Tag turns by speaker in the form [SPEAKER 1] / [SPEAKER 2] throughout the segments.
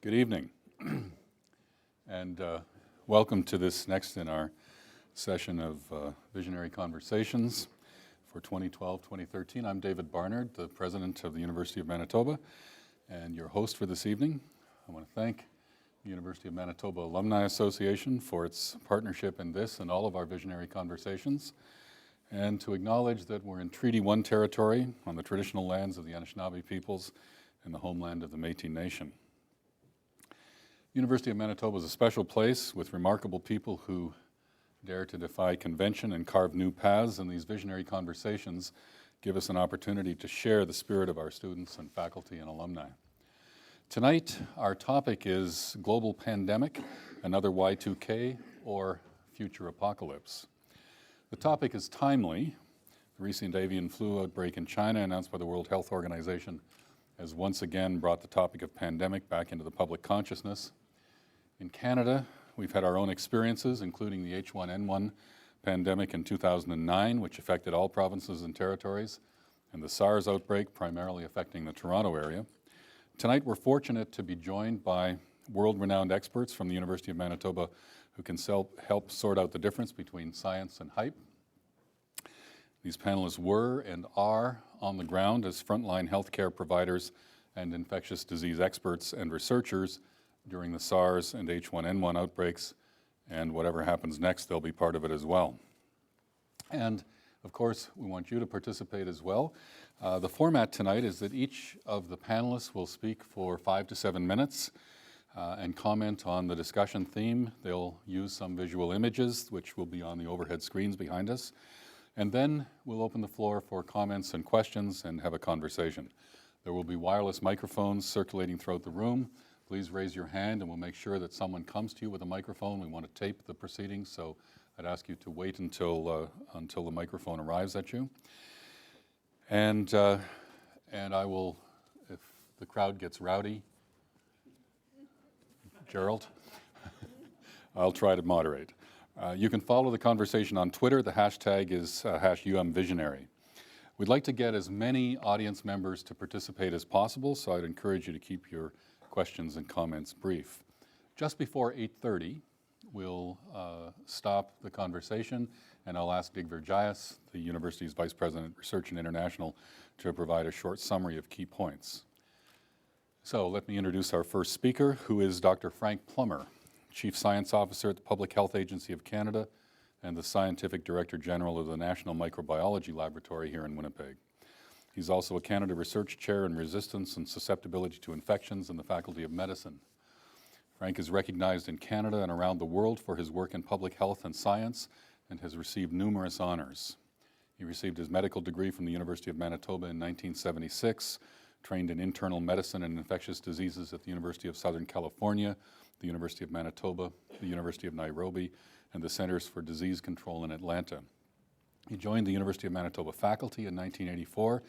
[SPEAKER 1] Good evening, and welcome to this next in our session of Visionary Conversations for 2012-2013. I'm David Barnard, the President of the University of Manitoba, and your host for this evening. I want to thank the University of Manitoba Alumni Association for its partnership in this and all of our Visionary Conversations, and to acknowledge that we're in Treaty 1 territory on the traditional lands of the Anishinaabe peoples and the homeland of the Métis Nation. University of Manitoba is a special place with remarkable people who dare to defy convention and carve new paths, and these visionary conversations give us an opportunity to share the spirit of our students and faculty and alumni. Tonight, our topic is global pandemic, another Y2K, or future apocalypse. The topic is timely. The recent avian flu outbreak in China, announced by the World Health Organization, has once again brought the topic of pandemic back into the public consciousness. In Canada, we've had our own experiences, including the H1N1 pandemic in 2009, which affected all provinces and territories, and the SARS outbreak, primarily affecting the Toronto area. Tonight, we're fortunate to be joined by world-renowned experts from the University of Manitoba who can help sort out the difference between science and hype. These panelists were and are on the ground as frontline healthcare providers and infectious disease experts and researchers during the SARS and H1N1 outbreaks, and whatever happens next, they'll be part of it as well. And of course, we want you to participate as well. The format tonight is that each of the panelists will speak for 5 to 7 minutes and comment on the discussion theme. They'll use some visual images, which will be on the overhead screens behind us. And then we'll open the floor for comments and questions and have a conversation. There will be wireless microphones circulating throughout the room. Please raise your hand and we'll make sure that someone comes to you with a microphone. We want to tape the proceedings, so I'd ask you to wait until the microphone arrives at you. And I will, if the crowd gets rowdy, Gerald, I'll try to moderate. You can follow the conversation on Twitter. The hashtag is #UMVisionary. We'd like to get as many audience members to participate as possible, so I'd encourage you to keep your questions and comments brief. Just before 8:30, we'll stop the conversation, and I'll ask Driedger, the university's Vice President, Research and International, to provide a short summary of key points. So let me introduce our first speaker, who is Dr. Frank Plummer, Chief Science Officer at the Public Health Agency of Canada and the Scientific Director General of the National Microbiology Laboratory here in Winnipeg. He's also a Canada Research Chair in Resistance and Susceptibility to Infections in the Faculty of Medicine. Frank is recognized in Canada and around the world for his work in public health and science and has received numerous honors. He received his medical degree from the University of Manitoba in 1976, trained in internal medicine and infectious diseases at the University of Southern California, the University of Manitoba, the University of Nairobi, and the Centers for Disease Control in Atlanta. He joined the University of Manitoba faculty in 1984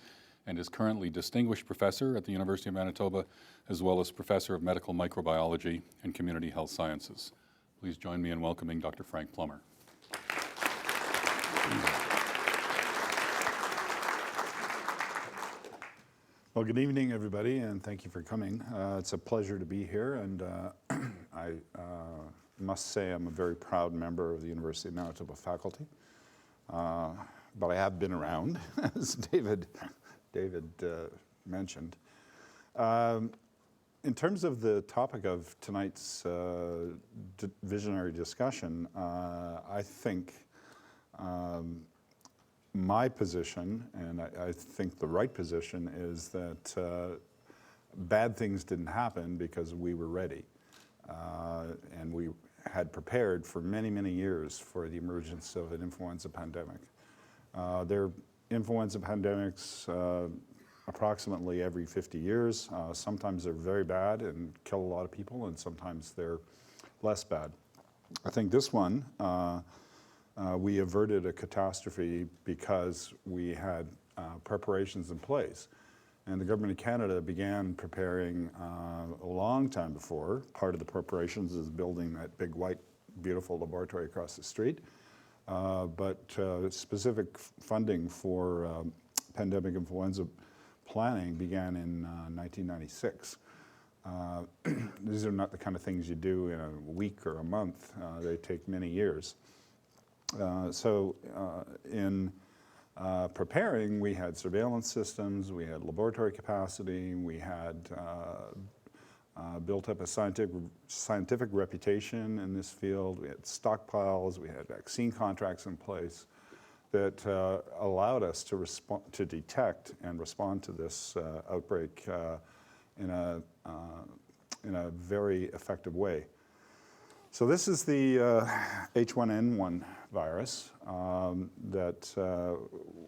[SPEAKER 1] and is currently Distinguished Professor at the University of Manitoba, as well as Professor of Medical Microbiology and Community Health Sciences. Please join me in welcoming Dr. Frank Plummer.
[SPEAKER 2] Well, good evening, everybody, and thank you for coming. It's a pleasure to be here, and I must say I'm a very proud member of the University of Manitoba faculty. But I have been around, as David mentioned. In terms of the topic of tonight's visionary discussion, I think my position, and I think the right position, is that bad things didn't happen because we were ready. And we had prepared for many, many years for the emergence of an influenza pandemic. There are influenza pandemics approximately every 50 years. Sometimes they're very bad and kill a lot of people, and sometimes they're less bad. I think this one, we averted a catastrophe because we had preparations in place. And the Government of Canada began preparing a long time before. Part of the preparations is building that big, white, beautiful laboratory across the street. But specific funding for pandemic influenza planning began in 1996. these are not the kind of things you do in a week or a month. They take many years. In preparing, we had surveillance systems, we had laboratory capacity, we had built up a scientific reputation in this field, we had stockpiles, we had vaccine contracts in place that allowed us to detect and respond to this outbreak in a very effective way. So this is the H1N1 virus that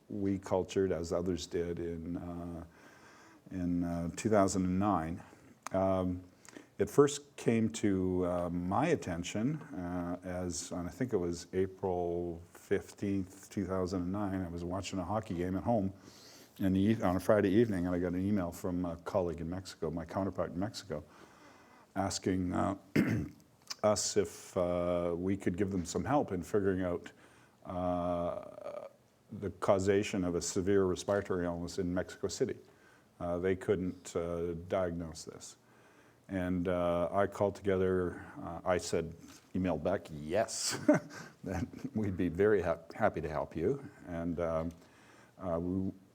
[SPEAKER 2] we cultured, as others did, in 2009. It first came to my attention as, I think it was April 15th, 2009. I was watching a hockey game at home on a Friday evening, and I got an email from a colleague in Mexico, my counterpart in Mexico, asking us if we could give them some help in figuring out the causation of a severe respiratory illness in Mexico City. They couldn't diagnose this. And I called together, I emailed back, yes, that we'd be very happy to help you. And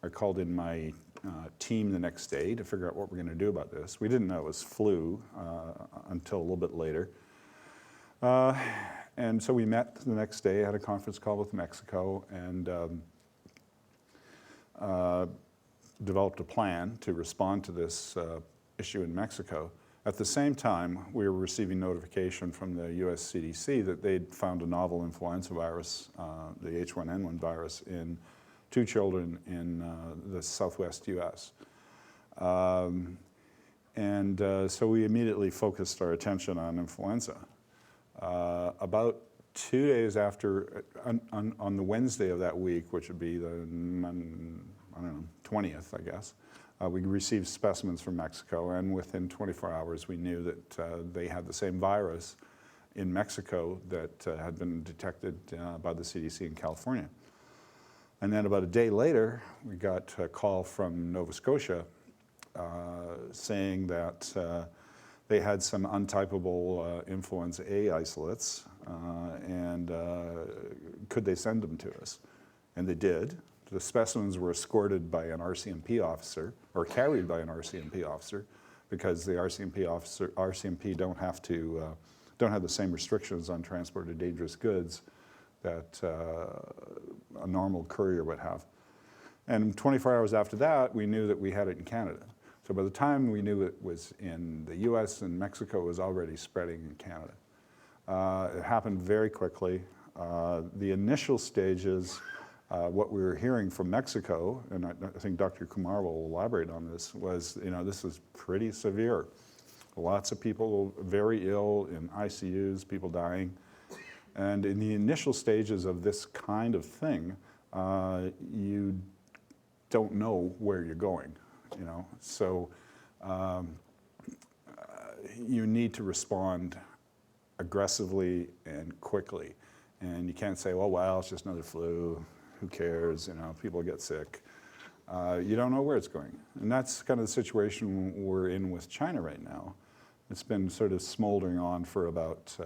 [SPEAKER 2] I called in my team the next day to figure out what we're going to do about this. We didn't know it was flu until a little bit later. And so we met the next day, had a conference call with Mexico, and developed a plan to respond to this issue in Mexico. At the same time, we were receiving notification from the US CDC that they'd found a novel influenza virus, the H1N1 virus, in 2 children in the southwest US. So we immediately focused our attention on influenza. About 2 days after, on the Wednesday of that week, which would be the, I don't know, 20th, I guess, we received specimens from Mexico, and within 24 hours we knew that they had the same virus in Mexico that had been detected by the CDC in California. And then about a day later, we got a call from Nova Scotia saying that they had some untypable influenza A isolates, and could they send them to us? And they did. The specimens were escorted by an RCMP officer, or carried by an RCMP officer, because the RCMP don't have the same restrictions on transport of dangerous goods that a normal courier would have. And 24 hours after that, we knew that we had it in Canada. So by the time we knew it was in the US and Mexico, it was already spreading in Canada. It happened very quickly. The initial stages, what we were hearing from Mexico, and I think Dr. Kumar will elaborate on this, was, this is pretty severe. Lots of people very ill in ICUs, people dying. And in the initial stages of this kind of thing, you don't know where you're going, So you need to respond aggressively and quickly. And you can't say, well, it's just another flu. Who cares? People get sick. You don't know where it's going. And that's kind of the situation we're in with China right now. It's been sort of smoldering on for about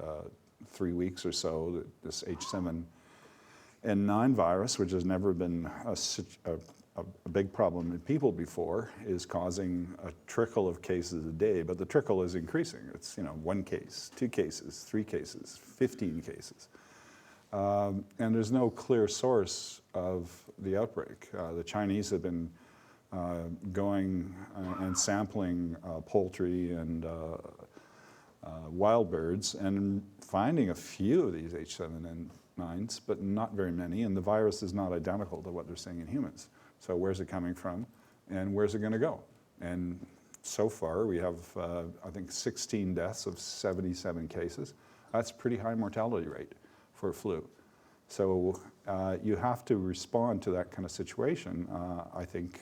[SPEAKER 2] 3 weeks or so. This H7N9 virus, which has never been a big problem in people before, is causing a trickle of cases a day, but the trickle is increasing. It's 1 case, 2 cases, 3 cases, 15 cases. And there's no clear source of the outbreak. The Chinese have been going and sampling poultry and wild birds and finding a few of these H7N9s, but not very many, and the virus is not identical to what they're seeing in humans. So where's it coming from, and where's it going to go? And so far we have, I think, 16 deaths of 77 cases. That's a pretty high mortality rate for flu. So you have to respond to that kind of situation, I think,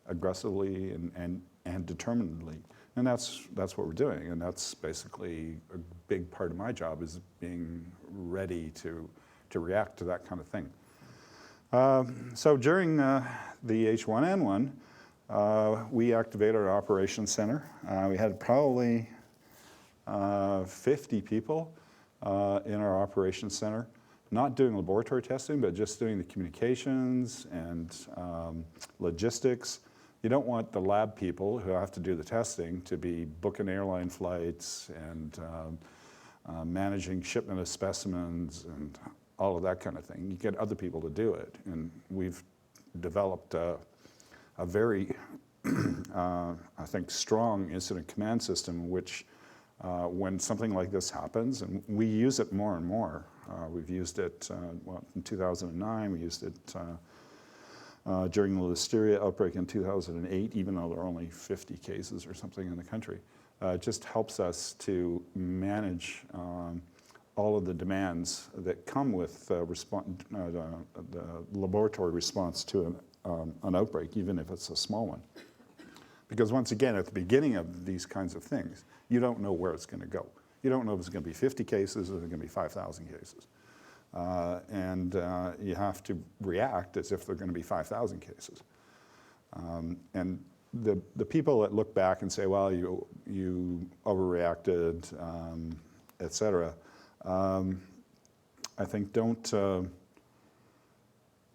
[SPEAKER 2] aggressively and determinedly. And that's what we're doing, and that's basically a big part of my job, is being ready to react to that kind of thing. So during the H1N1, we activated our operations center. We had probably 50 people in our operations center, not doing laboratory testing, but just doing the communications and logistics. You don't want the lab people who have to do the testing to be booking airline flights and managing shipment of specimens and all of that kind of thing. You get other people to do it. And we've developed a very, I think, strong incident command system, which when something like this happens, and we use it more and more. We've used it, well, in 2009, we used it during the listeria outbreak in 2008, even though there are only 50 cases or something in the country. It just helps us to manage all of the demands that come with the laboratory response to an outbreak, even if it's a small one. Because once again, at the beginning of these kinds of things, you don't know where it's going to go. You don't know if it's going to be 50 cases or if it's going to be 5,000 cases. You have to react as if they're going to be 5,000 cases. And the people that look back and say, well, you overreacted, et cetera, I think don't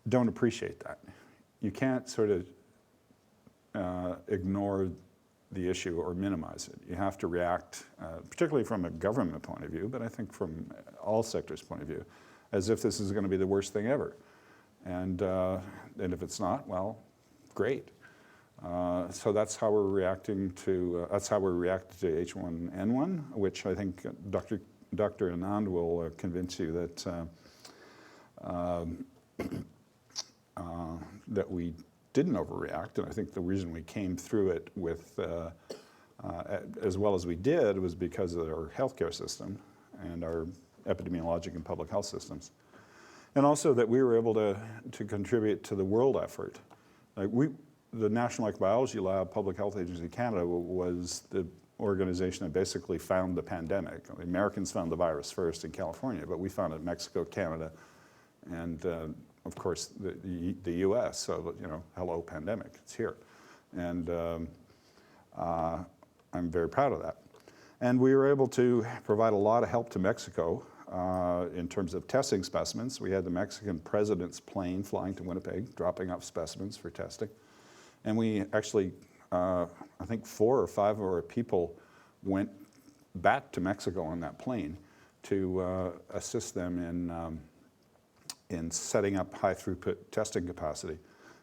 [SPEAKER 2] appreciate that. You can't sort of ignore the issue or minimize it. You have to react, particularly from a government point of view, but I think from all sectors' point of view, as if this is going to be the worst thing ever. And if it's not, well, great. So that's how we're reacting to, that's how we reacted to H1N1, which I think Dr. Anand will convince you that that we didn't overreact, and I think the reason we came through it with as well as we did was because of our healthcare system and our epidemiologic and public health systems, and also that we were able to contribute to the world effort. Like the National Microbiology Lab, Public Health Agency Canada, was the organization that basically found the pandemic. The Americans found the virus first in California, but we found it in Mexico, Canada, and of course the U.S. So, you know, hello pandemic, it's here, and I'm very proud of that. And we were able to provide a lot of help to Mexico in terms of testing specimens. We had the Mexican president's plane flying to Winnipeg, dropping off specimens for testing. And we actually, I think 4 or 5 of our people went back to Mexico on that plane to assist them in setting up high throughput testing capacity.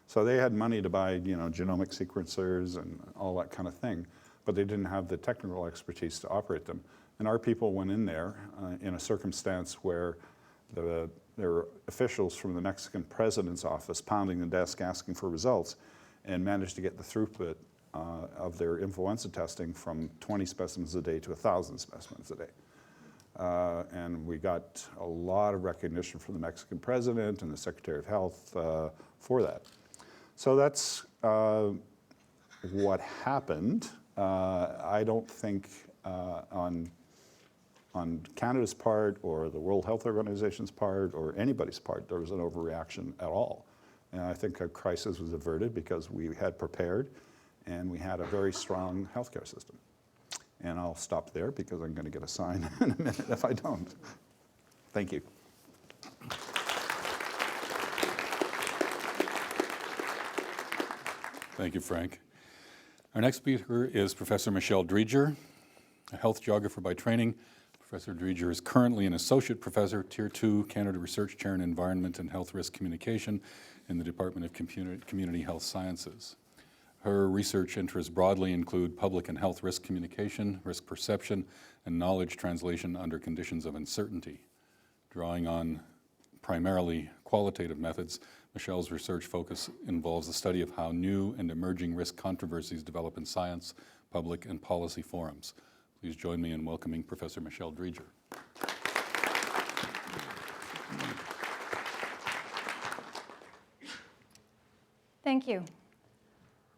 [SPEAKER 2] So they had money to buy, you know, genomic sequencers and all that kind of thing, but they didn't have the technical expertise to operate them. And our people went in there in a circumstance where there were officials from the Mexican president's office pounding the desk asking for results, and managed to get the throughput of their influenza testing from 20 specimens a day to 1,000 specimens a day. And we got a lot of recognition from the Mexican president and the Secretary of Health for that. So that's what happened. I don't think on Canada's part or the World Health Organization's part or anybody's part there was an overreaction at all. And I think a crisis was averted because we had prepared and we had a very strong healthcare system. And I'll stop there because I'm going to get a sign in a minute if I don't. Thank you.
[SPEAKER 1] Thank you, Frank. Our next speaker is Professor Michelle Driedger, a health geographer by training. Professor Driedger is currently an associate professor, Tier 2, Canada Research Chair in Environment and Health Risk Communication in the Department of Community Health Sciences. Her research interests broadly include public and health risk communication, risk perception, and knowledge translation under conditions of uncertainty. Drawing on primarily qualitative methods, Michelle's research focus involves the study of how new and emerging risk controversies develop in science, public, and policy forums. Please join me in welcoming Professor Michelle Driedger.
[SPEAKER 3] Thank you.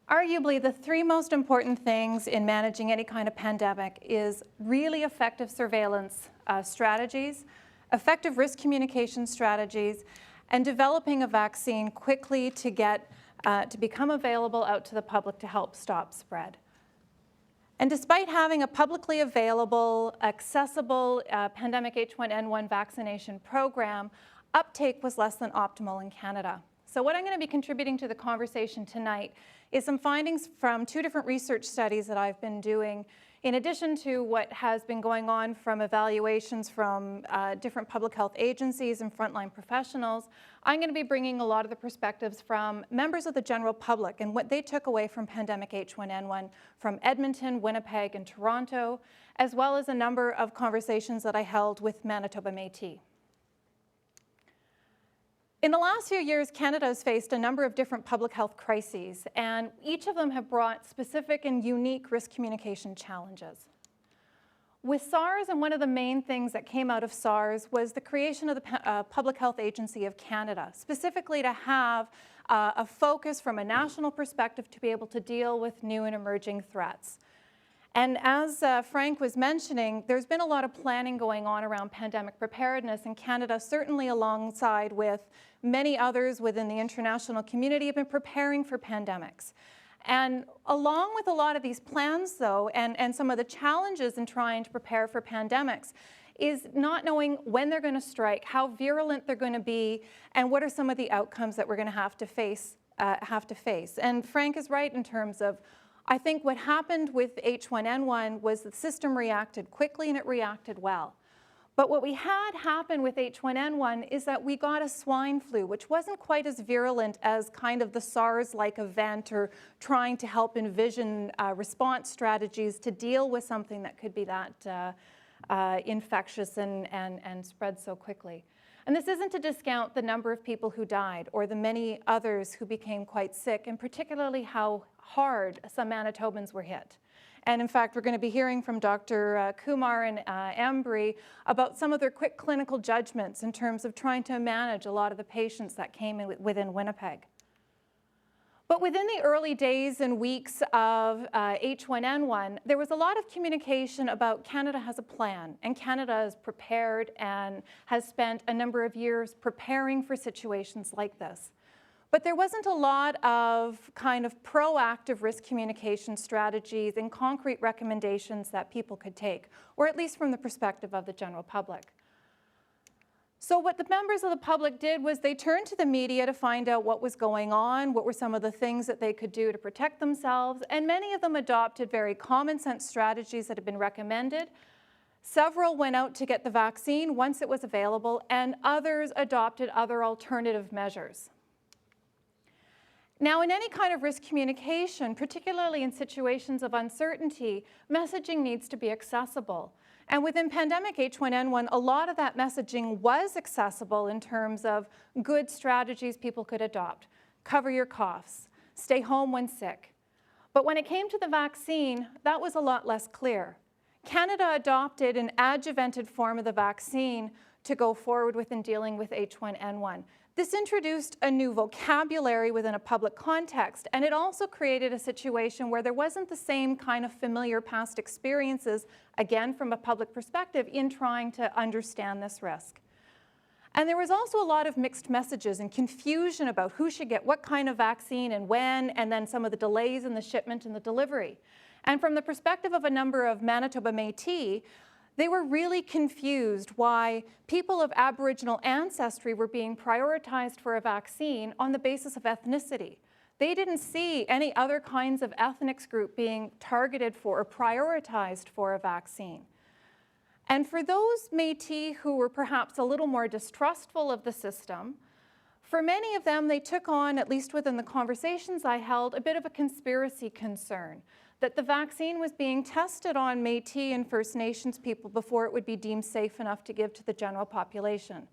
[SPEAKER 3] Arguably, the 3 most important things in managing any kind of pandemic is really effective surveillance strategies, effective risk communication strategies, and developing a vaccine quickly to get to become available out to the public to help stop spread. And despite having a publicly available, accessible pandemic H1N1 vaccination program, uptake was less than optimal in Canada. So what I'm going to be contributing to the conversation tonight is some findings from 2 different research studies that I've been doing, in addition to what has been going on from evaluations from different public health agencies and frontline professionals. I'm going to be bringing a lot of the perspectives from members of the general public and what they took away from pandemic H1N1 from Edmonton, Winnipeg, and Toronto, as well as a number of conversations that I held with Manitoba Métis. In the last few years, Canada has faced a number of different public health crises, and each of them have brought specific and unique risk communication challenges. With SARS, and one of the main things that came out of SARS was the creation of the Public Health Agency of Canada, specifically to have a focus from a national perspective to be able to deal with new and emerging threats. And as Frank was mentioning, there's been a lot of planning going on around pandemic preparedness in Canada, certainly alongside with many others within the international community have been preparing for pandemics. And along with a lot of these plans, though, and some of the challenges in trying to prepare for pandemics, is not knowing when they're going to strike, how virulent they're going to be, and what are some of the outcomes that we're going to have to face. And Frank is right in terms of, I think what happened with H1N1 was the system reacted quickly and it reacted well. But what we had happen with H1N1 is that we got a swine flu, which wasn't quite as virulent as kind of the SARS-like event or trying to help envision response strategies to deal with something that could be that infectious and spread so quickly. And this isn't to discount the number of people who died or the many others who became quite sick, and particularly how hard some Manitobans were hit. And in fact, we're going to be hearing from Dr. Kumar and Embree about some of their quick clinical judgments in terms of trying to manage a lot of the patients that came in within Winnipeg. But within the early days and weeks of H1N1, there was a lot of communication about Canada has a plan, and Canada is prepared and has spent a number of years preparing for situations like this. But there wasn't a lot of kind of proactive risk communication strategies and concrete recommendations that people could take, or at least from the perspective of the general public. So what the members of the public did was they turned to the media to find out what was going on, what were some of the things that they could do to protect themselves, and many of them adopted very common sense strategies that had been recommended. Several went out to get the vaccine once it was available, and others adopted other alternative measures. Now, in any kind of risk communication, particularly in situations of uncertainty, messaging needs to be accessible. And within pandemic H1N1, a lot of that messaging was accessible in terms of good strategies people could adopt. Cover your coughs, stay home when sick. But when it came to the vaccine, that was a lot less clear. Canada adopted an adjuvanted form of the vaccine to go forward with in dealing with H1N1. This introduced a new vocabulary within a public context, and it also created a situation where there wasn't the same kind of familiar past experiences, again from a public perspective, in trying to understand this risk. And there was also a lot of mixed messages and confusion about who should get what kind of vaccine and when, and then some of the delays in the shipment and the delivery. And from the perspective of a number of Manitoba Métis, they were really confused why people of Aboriginal ancestry were being prioritized for a vaccine on the basis of ethnicity. They didn't see any other kinds of ethnic group being targeted for or prioritized for a vaccine. And for those Métis who were perhaps a little more distrustful of the system, for many of them, they took on, at least within the conversations I held, a bit of a conspiracy concern that the vaccine was being tested on Métis and First Nations people before it would be deemed safe enough to give to the general population.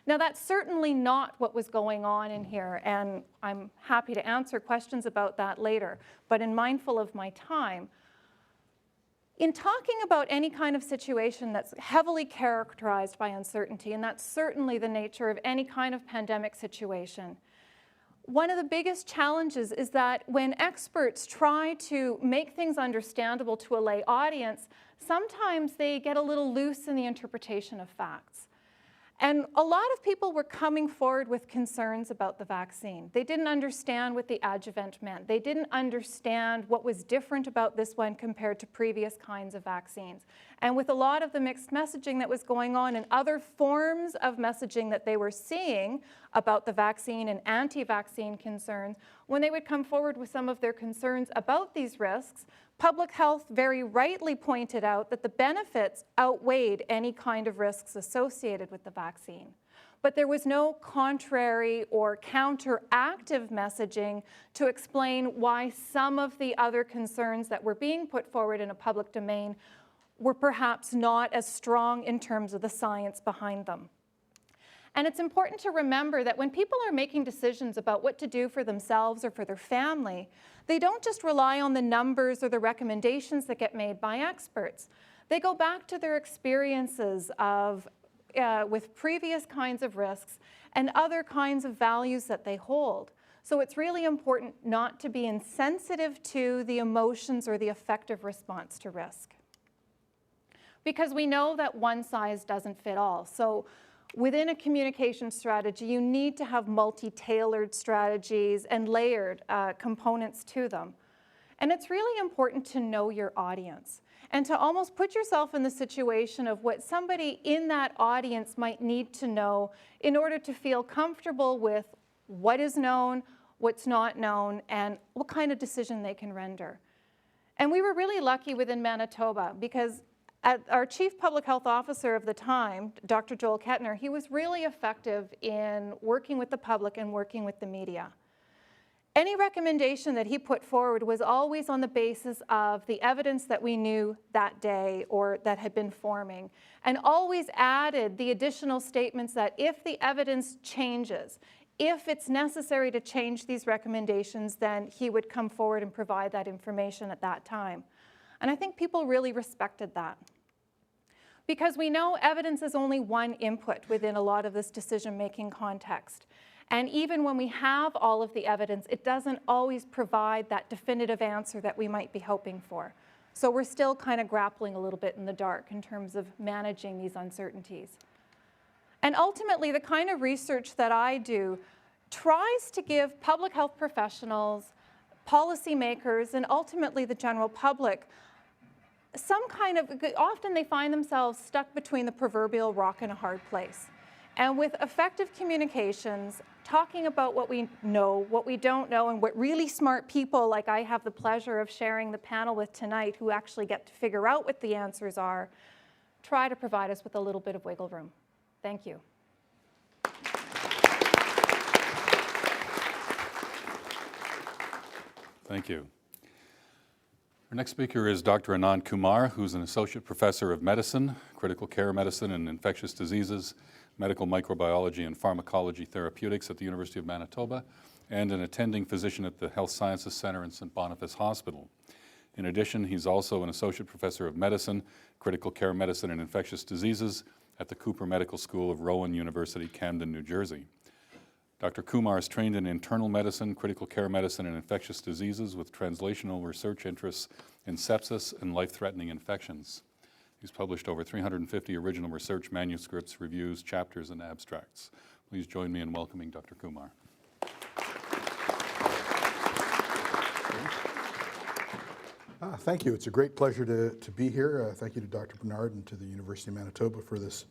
[SPEAKER 3] Now, that's certainly not what was going on in here, and I'm happy to answer questions about that later. But in mindful of my time, in talking about any kind of situation that's heavily characterized by uncertainty, and that's certainly the nature of any kind of pandemic situation, one of the biggest challenges is that when experts try to make things understandable to a lay audience, sometimes they get a little loose in the interpretation of facts. And a lot of people were coming forward with concerns about the vaccine. They didn't understand what the adjuvant meant. They didn't understand what was different about this one compared to previous kinds of vaccines. And with a lot of the mixed messaging that was going on and other forms of messaging that they were seeing about the vaccine and anti-vaccine concerns, when they would come forward with some of their concerns about these risks, public health very rightly pointed out that the benefits outweighed any kind of risks associated with the vaccine. But there was no contrary or counteractive messaging to explain why some of the other concerns that were being put forward in a public domain were perhaps not as strong in terms of the science behind them. And it's important to remember that when people are making decisions about what to do for themselves or for their family, they don't just rely on the numbers or the recommendations that get made by experts. They go back to their experiences with previous kinds of risks and other kinds of values that they hold. So it's really important not to be insensitive to the emotions or the effective response to risk. Because we know that one size doesn't fit all. So within a communication strategy, you need to have multi-tailored strategies and layered components to them. And it's really important to know your audience and to almost put yourself in the situation of what somebody in that audience might need to know in order to feel comfortable with what is known, what's not known, and what kind of decision they can render. And we were really lucky within Manitoba because our chief public health officer of the time, Dr. Joel Kettner, he was really effective in working with the public and working with the media. Any recommendation that he put forward was always on the basis of the evidence that we knew that day or that had been forming, and always added the additional statements that if the evidence changes, if it's necessary to change these recommendations, then he would come forward and provide that information at that time. And I think people really respected that. Because we know evidence is only one input within a lot of this decision-making context. And even when we have all of the evidence, it doesn't always provide that definitive answer that we might be hoping for. So we're still kind of grappling a little bit in the dark in terms of managing these uncertainties. And ultimately, the kind of research that I do tries to give public health professionals, policymakers, and ultimately the general public some kind of, often they find themselves stuck between the proverbial rock and a hard place. And with effective communications, talking about what we know, what we don't know, and what really smart people like I have the pleasure of sharing the panel with tonight who actually get to figure out what the answers are, try to provide us with a little bit of wiggle room. Thank you.
[SPEAKER 1] Thank you. Our next speaker is Dr. Anand Kumar, who's an associate professor of medicine, critical care medicine and infectious diseases, medical microbiology and pharmacology therapeutics at the University of Manitoba, and an attending physician at the Health Sciences Center in St. Boniface Hospital. In addition, he's also an associate professor of medicine, critical care medicine and infectious diseases at the Cooper Medical School of Rowan University, Camden, New Jersey. Dr. Kumar is trained in internal medicine, critical care medicine, and infectious diseases with translational research interests in sepsis and life-threatening infections. He's published over 350 original research manuscripts, reviews, chapters, and abstracts. Please join me in welcoming Dr. Kumar.
[SPEAKER 4] Thank you. It's a great pleasure to be here. Thank you to Dr. Bernard and to the University of Manitoba for this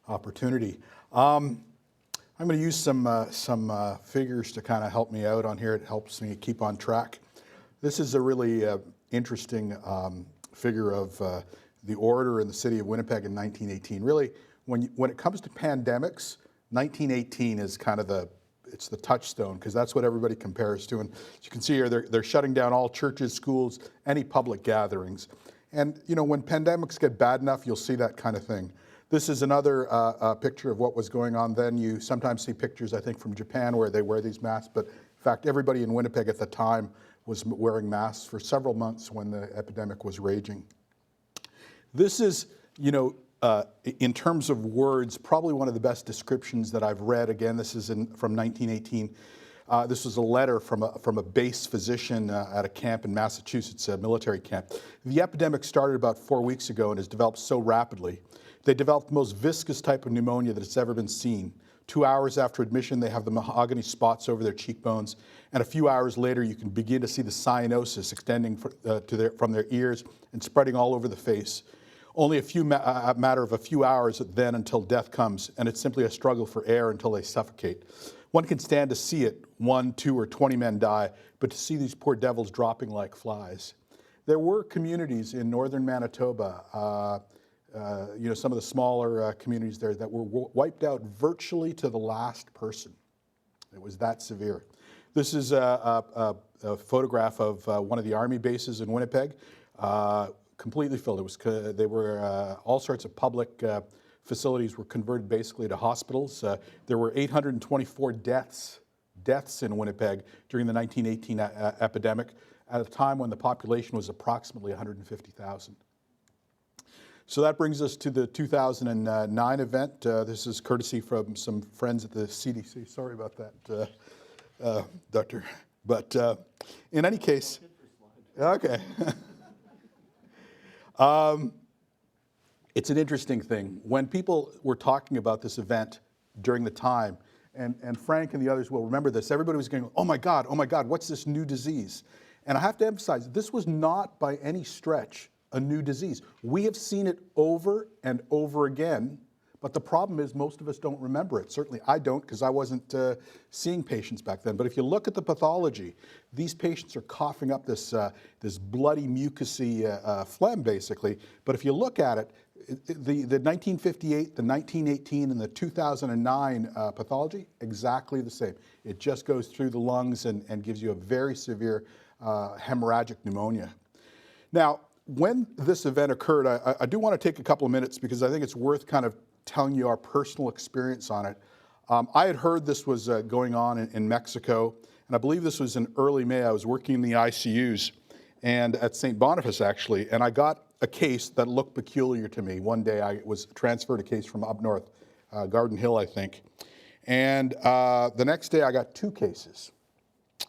[SPEAKER 4] opportunity. I'm going to use some figures to kind of help me out on here. It helps me keep on track. This is a really interesting figure of the order in the city of Winnipeg in 1918. Really, when it comes to pandemics, 1918 is kind of it's the touchstone because that's what everybody compares to. And as you can see here, they're shutting down all churches, schools, any public gatherings. And you know, when pandemics get bad enough, you'll see that kind of thing. This is another picture of what was going on then. You sometimes see pictures, I think, from Japan where they wear these masks, but in fact, everybody in Winnipeg at the time was wearing masks for several months when the epidemic was raging. This is, you know, in terms of words, probably one of the best descriptions that I've read. Again, this is from 1918. This was a letter from a base physician at a camp in Massachusetts, a military camp. The epidemic started about 4 weeks ago and has developed so rapidly. They developed the most viscous type of pneumonia that has ever been seen. 2 hours after admission, they have the mahogany spots over their cheekbones, and a few hours later, you can begin to see the cyanosis extending from their ears and spreading all over the face. Only a matter of a few hours then until death comes, and it's simply a struggle for air until they suffocate. One can stand to see it, 1, 2, or 20 men die, but to see these poor devils dropping like flies. There were communities in northern Manitoba, some of the smaller communities there that were wiped out virtually to the last person. It was that severe. This is a photograph of one of the Army bases in Winnipeg, completely filled. All sorts of public facilities were converted basically to hospitals. There were 824 deaths in Winnipeg during the 1918 epidemic, at a time when the population was approximately 150,000. So that brings us to the 2009 event. This is courtesy from some friends at the CDC. Sorry about that, Doctor. But in any case, okay. It's an interesting thing. When people were talking about this event during the time, and Frank and the others will remember this, everybody was going, oh my God, what's this new disease? And I have to emphasize, this was not by any stretch a new disease. We have seen it over and over again, but the problem is most of us don't remember it. Certainly I don't, because I wasn't seeing patients back then. But if you look at the pathology, these patients are coughing up this bloody mucousy phlegm, basically. But if you look at it, the 1958, the 1918, and the 2009 pathology, exactly the same. It just goes through the lungs and gives you a very severe hemorrhagic pneumonia. Now, when this event occurred, I do want to take a couple of minutes because I think it's worth kind of telling you our personal experience on it. I had heard this was going on in Mexico, and I believe this was in early May. I was working in the ICUs and at St. Boniface, actually, and I got a case that looked peculiar to me. One day I was transferred a case from up north, Garden Hill, I think. And the next day I got 2 cases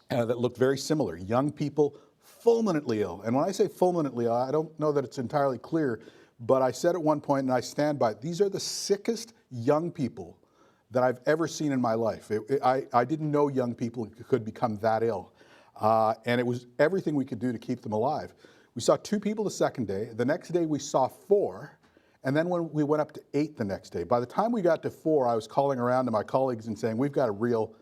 [SPEAKER 4] that looked very similar. Young people, fulminantly ill. And when I say fulminantly ill, I don't know that it's entirely clear, but I said at one point, and I stand by it, these are the sickest young people that I've ever seen in my life. I didn't know young people could become that ill. And it was everything we could do to keep them alive. We saw 2 people the second day. The next day we saw 4. And then when we went up to 8 the next day. By the time we got to 4, I was calling around to my colleagues and saying, we've got a real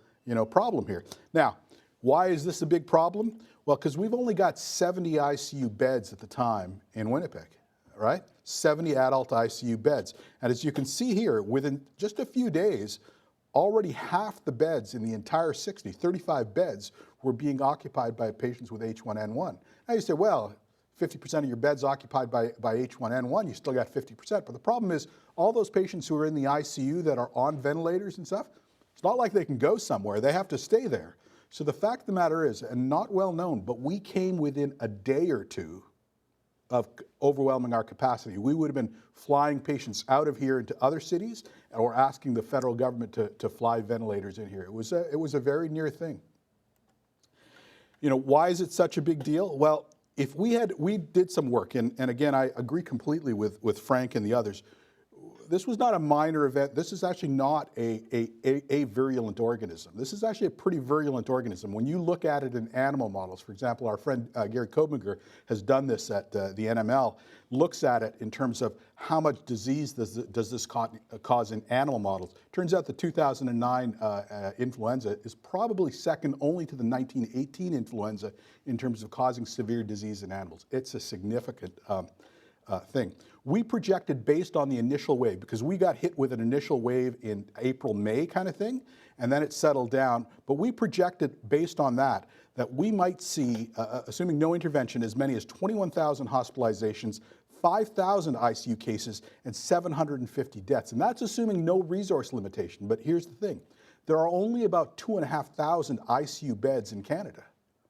[SPEAKER 4] problem here. Now, why is this a big problem? Well, because we've only got 70 ICU beds at the time in Winnipeg, right? 70 adult ICU beds. And as you can see here, within just a few days, already half the beds in the entire 60, 35 beds, were being occupied by patients with H1N1. Now you say, well, 50% of your beds occupied by H1N1, you still got 50%. But the problem is, all those patients who are in the ICU that are on ventilators and stuff, it's not like they can go somewhere. They have to stay there. So the fact of the matter is, and not well known, but we came within a day or 2 of overwhelming our capacity. We would have been flying patients out of here into other cities or asking the federal government to fly ventilators in here. It was a very near thing. Why is it such a big deal? Well, if we did some work, and again, I agree completely with Frank and the others. This was not a minor event. This is actually not a virulent organism. This is actually a pretty virulent organism. When you look at it in animal models, for example, our friend Gary Kobinger has done this at the NML, looks at it in terms of how much disease does this cause in animal models. Turns out the 2009 influenza is probably second only to the 1918 influenza in terms of causing severe disease in animals. It's a significant thing. We projected based on the initial wave, because we got hit with an initial wave in April, May kind of thing, and then it settled down. But we projected based on that we might see, assuming no intervention, as many as 21,000 hospitalizations, 5,000 ICU cases, and 750 deaths. And that's assuming no resource limitation. But here's the thing. There are only about 2,500 ICU beds in Canada,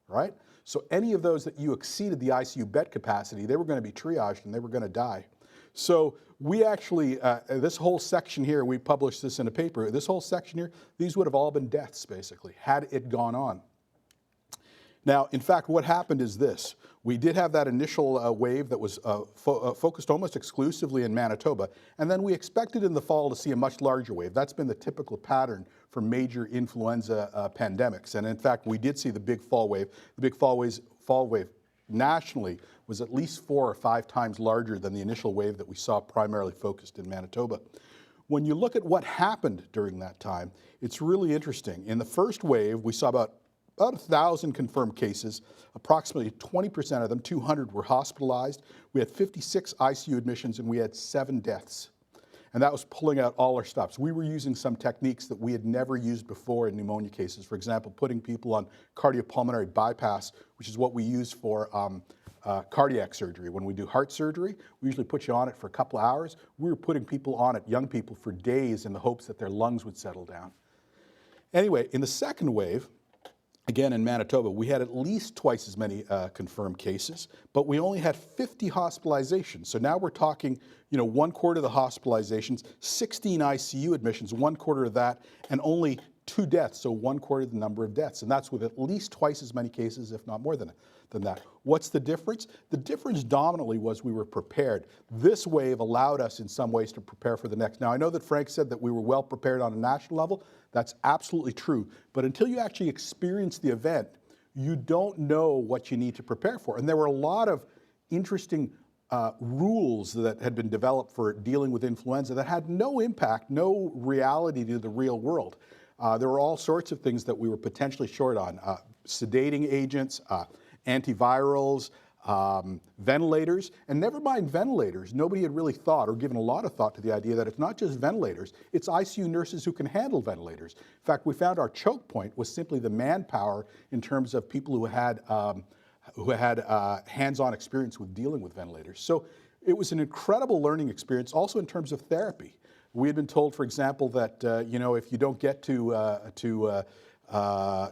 [SPEAKER 4] right? So any of those that you exceeded the ICU bed capacity, they were going to be triaged and they were going to die. So we actually, this whole section here, we published this in a paper, this whole section here, these would have all been deaths, basically, had it gone on. Now, in fact, what happened is this. We did have that initial wave that was focused almost exclusively in Manitoba, and then we expected in the fall to see a much larger wave. That's been the typical pattern for major influenza pandemics. And in fact, we did see the big fall wave. The big fall wave nationally was at least 4 or 5 times larger than the initial wave that we saw primarily focused in Manitoba. When you look at what happened during that time, it's really interesting. In the first wave, we saw about 1,000 confirmed cases. Approximately 20% of them, 200, were hospitalized. We had 56 ICU admissions, and we had 7 deaths. And that was pulling out all our stops. We were using some techniques that we had never used before in pneumonia cases. For example, putting people on cardiopulmonary bypass, which is what we use for cardiac surgery. When we do heart surgery, we usually put you on it for a couple of hours. We were putting people on it, young people, for days in the hopes that their lungs would settle down. Anyway, in the second wave, again in Manitoba, we had at least twice as many confirmed cases, but we only had 50 hospitalizations. So now we're talking, 1/4 of the hospitalizations, 16 ICU admissions, 1/4 of that, and only 2 deaths, so 1/4 of the number of deaths. And that's with at least twice as many cases, if not more than that. What's the difference? The difference dominantly was we were prepared. This wave allowed us in some ways to prepare for the next. Now, I know that Frank said that we were well prepared on a national level. That's absolutely true. But until you actually experience the event, you don't know what you need to prepare for. And there were a lot of interesting rules that had been developed for dealing with influenza that had no impact, no reality to the real world. There were all sorts of things that we were potentially short on. Sedating agents, antivirals, ventilators, and never mind ventilators. Nobody had really thought or given a lot of thought to the idea that it's not just ventilators, it's ICU nurses who can handle ventilators. In fact, we found our choke point was simply the manpower in terms of people who had hands-on experience with dealing with ventilators. So it was an incredible learning experience, also in terms of therapy. We had been told, for example, that if you don't get to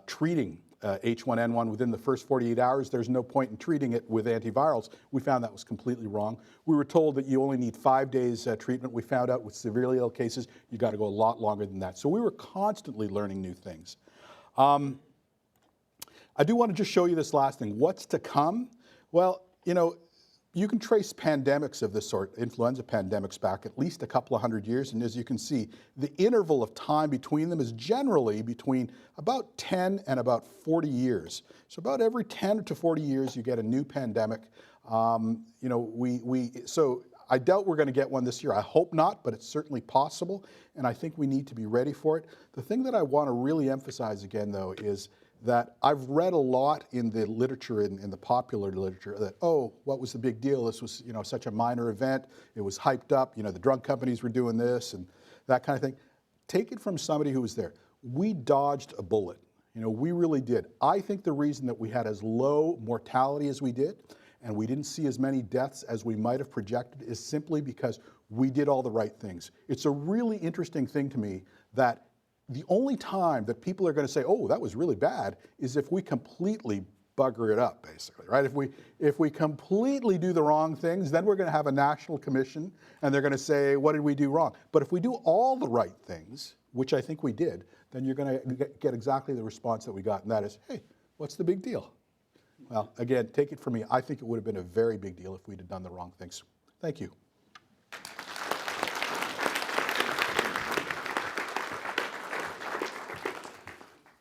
[SPEAKER 4] treating H1N1 within the first 48 hours, there's no point in treating it with antivirals. We found that was completely wrong. We were told that you only need 5 days treatment. We found out with severely ill cases, you got to go a lot longer than that. So we were constantly learning new things. I do want to just show you this last thing. What's to come? Well, you can trace pandemics of this sort, influenza pandemics, back at least a couple of 100 years. And as you can see, the interval of time between them is generally between about 10 and about 40 years. So about every 10 to 40 years, you get a new pandemic. So I doubt we're going to get one this year. I hope not, but it's certainly possible. And I think we need to be ready for it. The thing that I want to really emphasize again, though, is that I've read a lot in the literature, in the popular literature, that, oh, what was the big deal? This was, such a minor event. It was hyped up. The drug companies were doing this and that kind of thing. Take it from somebody who was there. We dodged a bullet. We really did. I think the reason that we had as low mortality as we did, and we didn't see as many deaths as we might have projected, is simply because we did all the right things. It's a really interesting thing to me that the only time that people are going to say, oh, that was really bad, is if we completely bugger it up, basically, right? If we completely do the wrong things, then we're going to have a national commission, and they're going to say, what did we do wrong? But if we do all the right things, which I think we did, then you're going to get exactly the response that we got, and that is, hey, what's the big deal? Well, again, take it from me. I think it would have been a very big deal if we'd have done the wrong things. Thank you.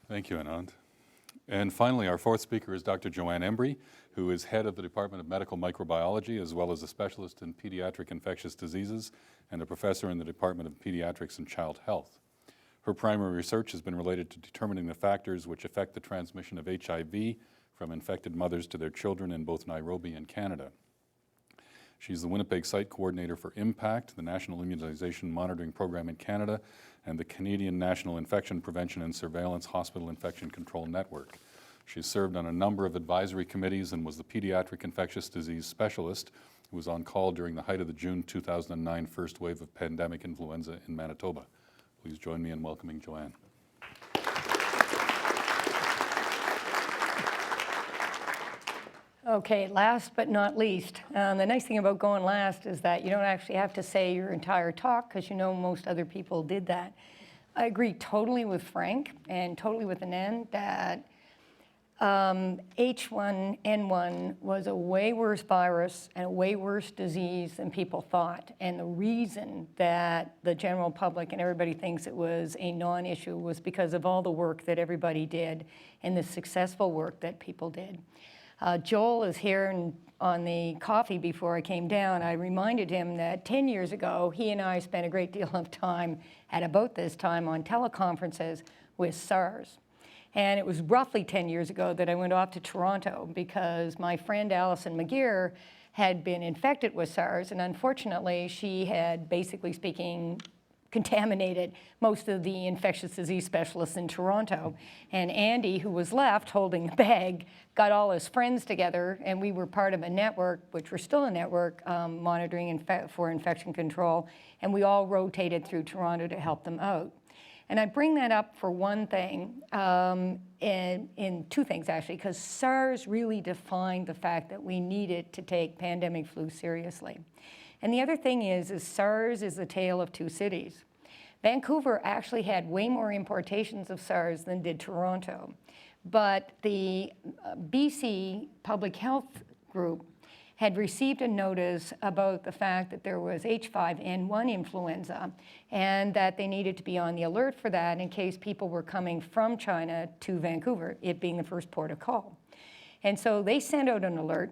[SPEAKER 1] Thank you, Anand. And finally, our fourth speaker is Dr. Joanne Embree, who is head of the Department of Medical Microbiology, as well as a specialist in pediatric infectious diseases and a professor in the Department of Pediatrics and Child Health. Her primary research has been related to determining the factors which affect the transmission of HIV from infected mothers to their children in both Nairobi and Canada. She's the Winnipeg Site Coordinator for IMPACT, the National Immunization Monitoring Program in Canada, and the Canadian National Infection Prevention and Surveillance Hospital Infection Control Network. She served on a number of advisory committees and was the pediatric infectious disease specialist who was on call during the height of the June 2009 first wave of pandemic influenza in Manitoba. Please join me in welcoming Joanne.
[SPEAKER 5] Okay, last but not least. The nice thing about going last is that you don't actually have to say your entire talk because you know most other people did that. I agree totally with Frank and totally with Anand that H1N1 was a way worse virus and a way worse disease than people thought. And the reason that the general public and everybody thinks it was a non-issue was because of all the work that everybody did and the successful work that people did. Joel is here and on the coffee before I came down. I reminded him that 10 years ago, he and I spent a great deal of time at about this time on teleconferences with SARS. And it was roughly 10 years ago that I went off to Toronto because my friend Alison McGeer had been infected with SARS, and unfortunately, she had, basically speaking, contaminated most of the infectious disease specialists in Toronto. And Andy, who was left holding the bag, got all his friends together, and we were part of a network, which we're still a network, monitoring for infection control, and we all rotated through Toronto to help them out. And I bring that up for one thing, in two things actually, because SARS really defined the fact that we needed to take pandemic flu seriously. And the other thing is SARS is the tale of two cities. Vancouver actually had way more importations of SARS than did Toronto. But the BC Public Health Group had received a notice about the fact that there was H5N1 influenza and that they needed to be on the alert for that in case people were coming from China to Vancouver, it being the first port of call. And so they sent out an alert.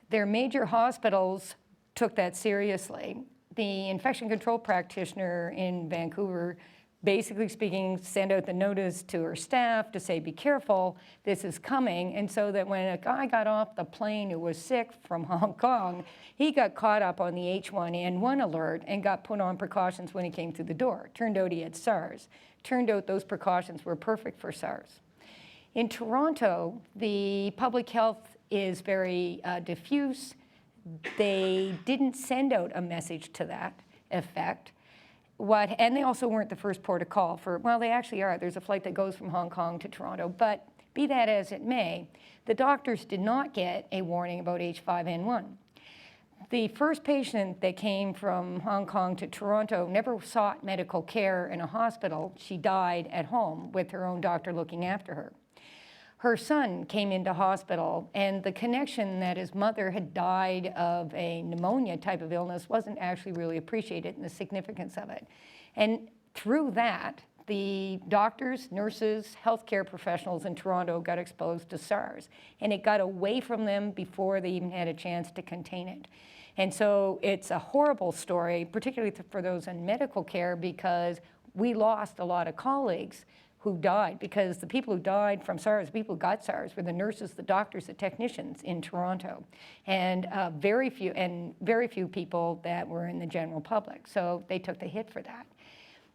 [SPEAKER 5] Their major hospitals took that seriously. The infection control practitioner in Vancouver, basically speaking, sent out the notice to her staff to say, be careful, this is coming. And so that when a guy got off the plane who was sick from Hong Kong, he got caught up on the H1N1 alert and got put on precautions when he came through the door. Turned out he had SARS. Turned out those precautions were perfect for SARS. In Toronto, the public health is very diffuse. They didn't send out a message to that effect. And they also weren't the first port of call for, well, they actually are. There's a flight that goes from Hong Kong to Toronto. But be that as it may, the doctors did not get a warning about H5N1. The first patient that came from Hong Kong to Toronto never sought medical care in a hospital. She died at home with her own doctor looking after her. Her son came into hospital, and the connection that his mother had died of a pneumonia type of illness wasn't actually really appreciated and the significance of it. And through that, the doctors, nurses, healthcare professionals in Toronto got exposed to SARS, and it got away from them before they even had a chance to contain it. And so it's a horrible story, particularly for those in medical care, because we lost a lot of colleagues who died, because the people who died from SARS, the people who got SARS, were the nurses, the doctors, the technicians in Toronto, and very few people that were in the general public. So they took the hit for that.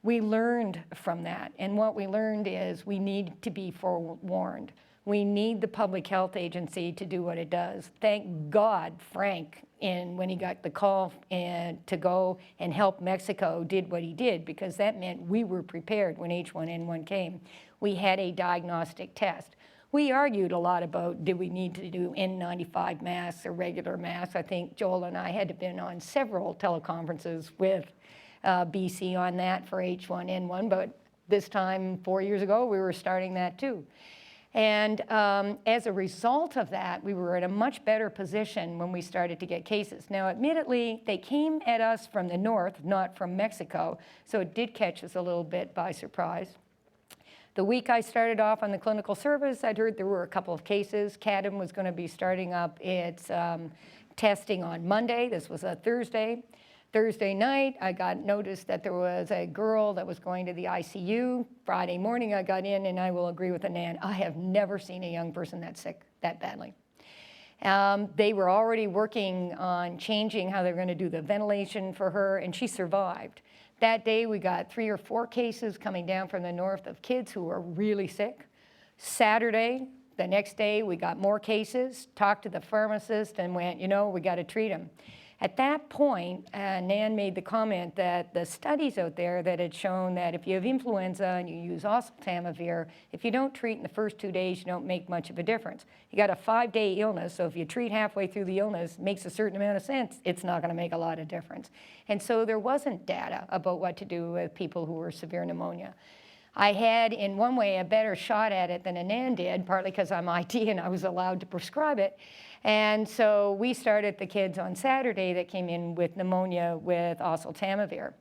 [SPEAKER 5] We learned from that, and what we learned is we need to be forewarned. We need the Public Health Agency to do what it does. Thank God Frank, when he got the call to go and help Mexico, did what he did, because that meant we were prepared when H1N1 came. We had a diagnostic test. We argued a lot about, did we need to do N95 masks or regular masks? I think Joel and I had to been on several teleconferences with BC on that for H1N1, but this time, 4 years ago, we were starting that too. And as a result of that, we were in a much better position when we started to get cases. Now, admittedly, they came at us from the north, not from Mexico, so it did catch us a little bit by surprise. The week I started off on the clinical service, I'd heard there were a couple of cases. CADM was going to be starting up its testing on Monday. This was a Thursday. Thursday night, I got notice that there was a girl that was going to the ICU. Friday morning, I got in, and I will agree with Anand, I have never seen a young person that sick that badly. They were already working on changing how they were going to do the ventilation for her, and she survived. That day, we got 3 or 4 cases coming down from the north of kids who were really sick. Saturday, the next day, we got more cases, talked to the pharmacist, and went, we got to treat them. At that point, Nan made the comment that the studies out there that had shown that if you have influenza and you use oseltamivir, if you don't treat in the first 2 days, you don't make much of a difference. You got a 5-day illness, so if you treat halfway through the illness, makes a certain amount of sense, it's not gonna make a lot of difference. And so there wasn't data about what to do with people who were severe pneumonia. I had, in one way, a better shot at it than Anand did, partly because I'm IT and I was allowed to prescribe it. And so we started the kids on Saturday that came in with pneumonia with oseltamivir.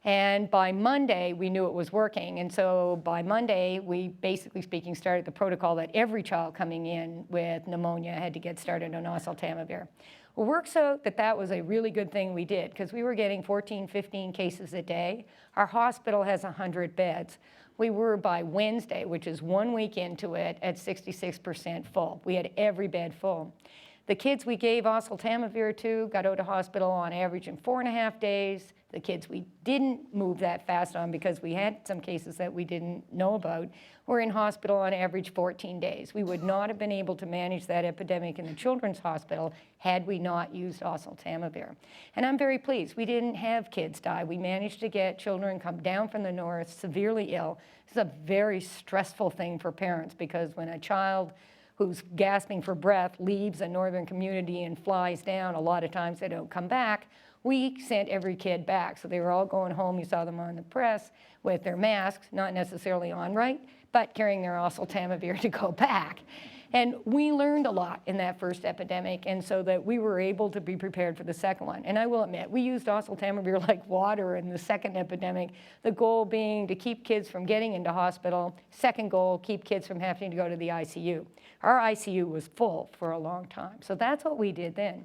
[SPEAKER 5] And by Monday, we knew it was working. And so by Monday, we basically speaking started the protocol that every child coming in with pneumonia had to get started on oseltamivir. Well, it works out that that was a really good thing we did because we were getting 14, 15 cases a day. Our hospital has 100 beds. We were by Wednesday, which is 1 week into it, at 66% full. We had every bed full. The kids we gave oseltamivir to got out of hospital on average in 4.5 days. The kids we didn't move that fast on because we had some cases that we didn't know about were in hospital on average 14 days. We would not have been able to manage that epidemic in the children's hospital had we not used oseltamivir. And I'm very pleased. We didn't have kids die. We managed to get children come down from the north severely ill. It's a very stressful thing for parents because when a child who's gasping for breath leaves a northern community and flies down, a lot of times they don't come back. We sent every kid back. So they were all going home. You saw them on the press with their masks, not necessarily on right, but carrying their oseltamivir to go back. And we learned a lot in that first epidemic, and so that we were able to be prepared for the second one. And I will admit, we used oseltamivir like water in the second epidemic, the goal being to keep kids from getting into hospital. Second goal, keep kids from having to go to the ICU. Our ICU was full for a long time. So that's what we did then.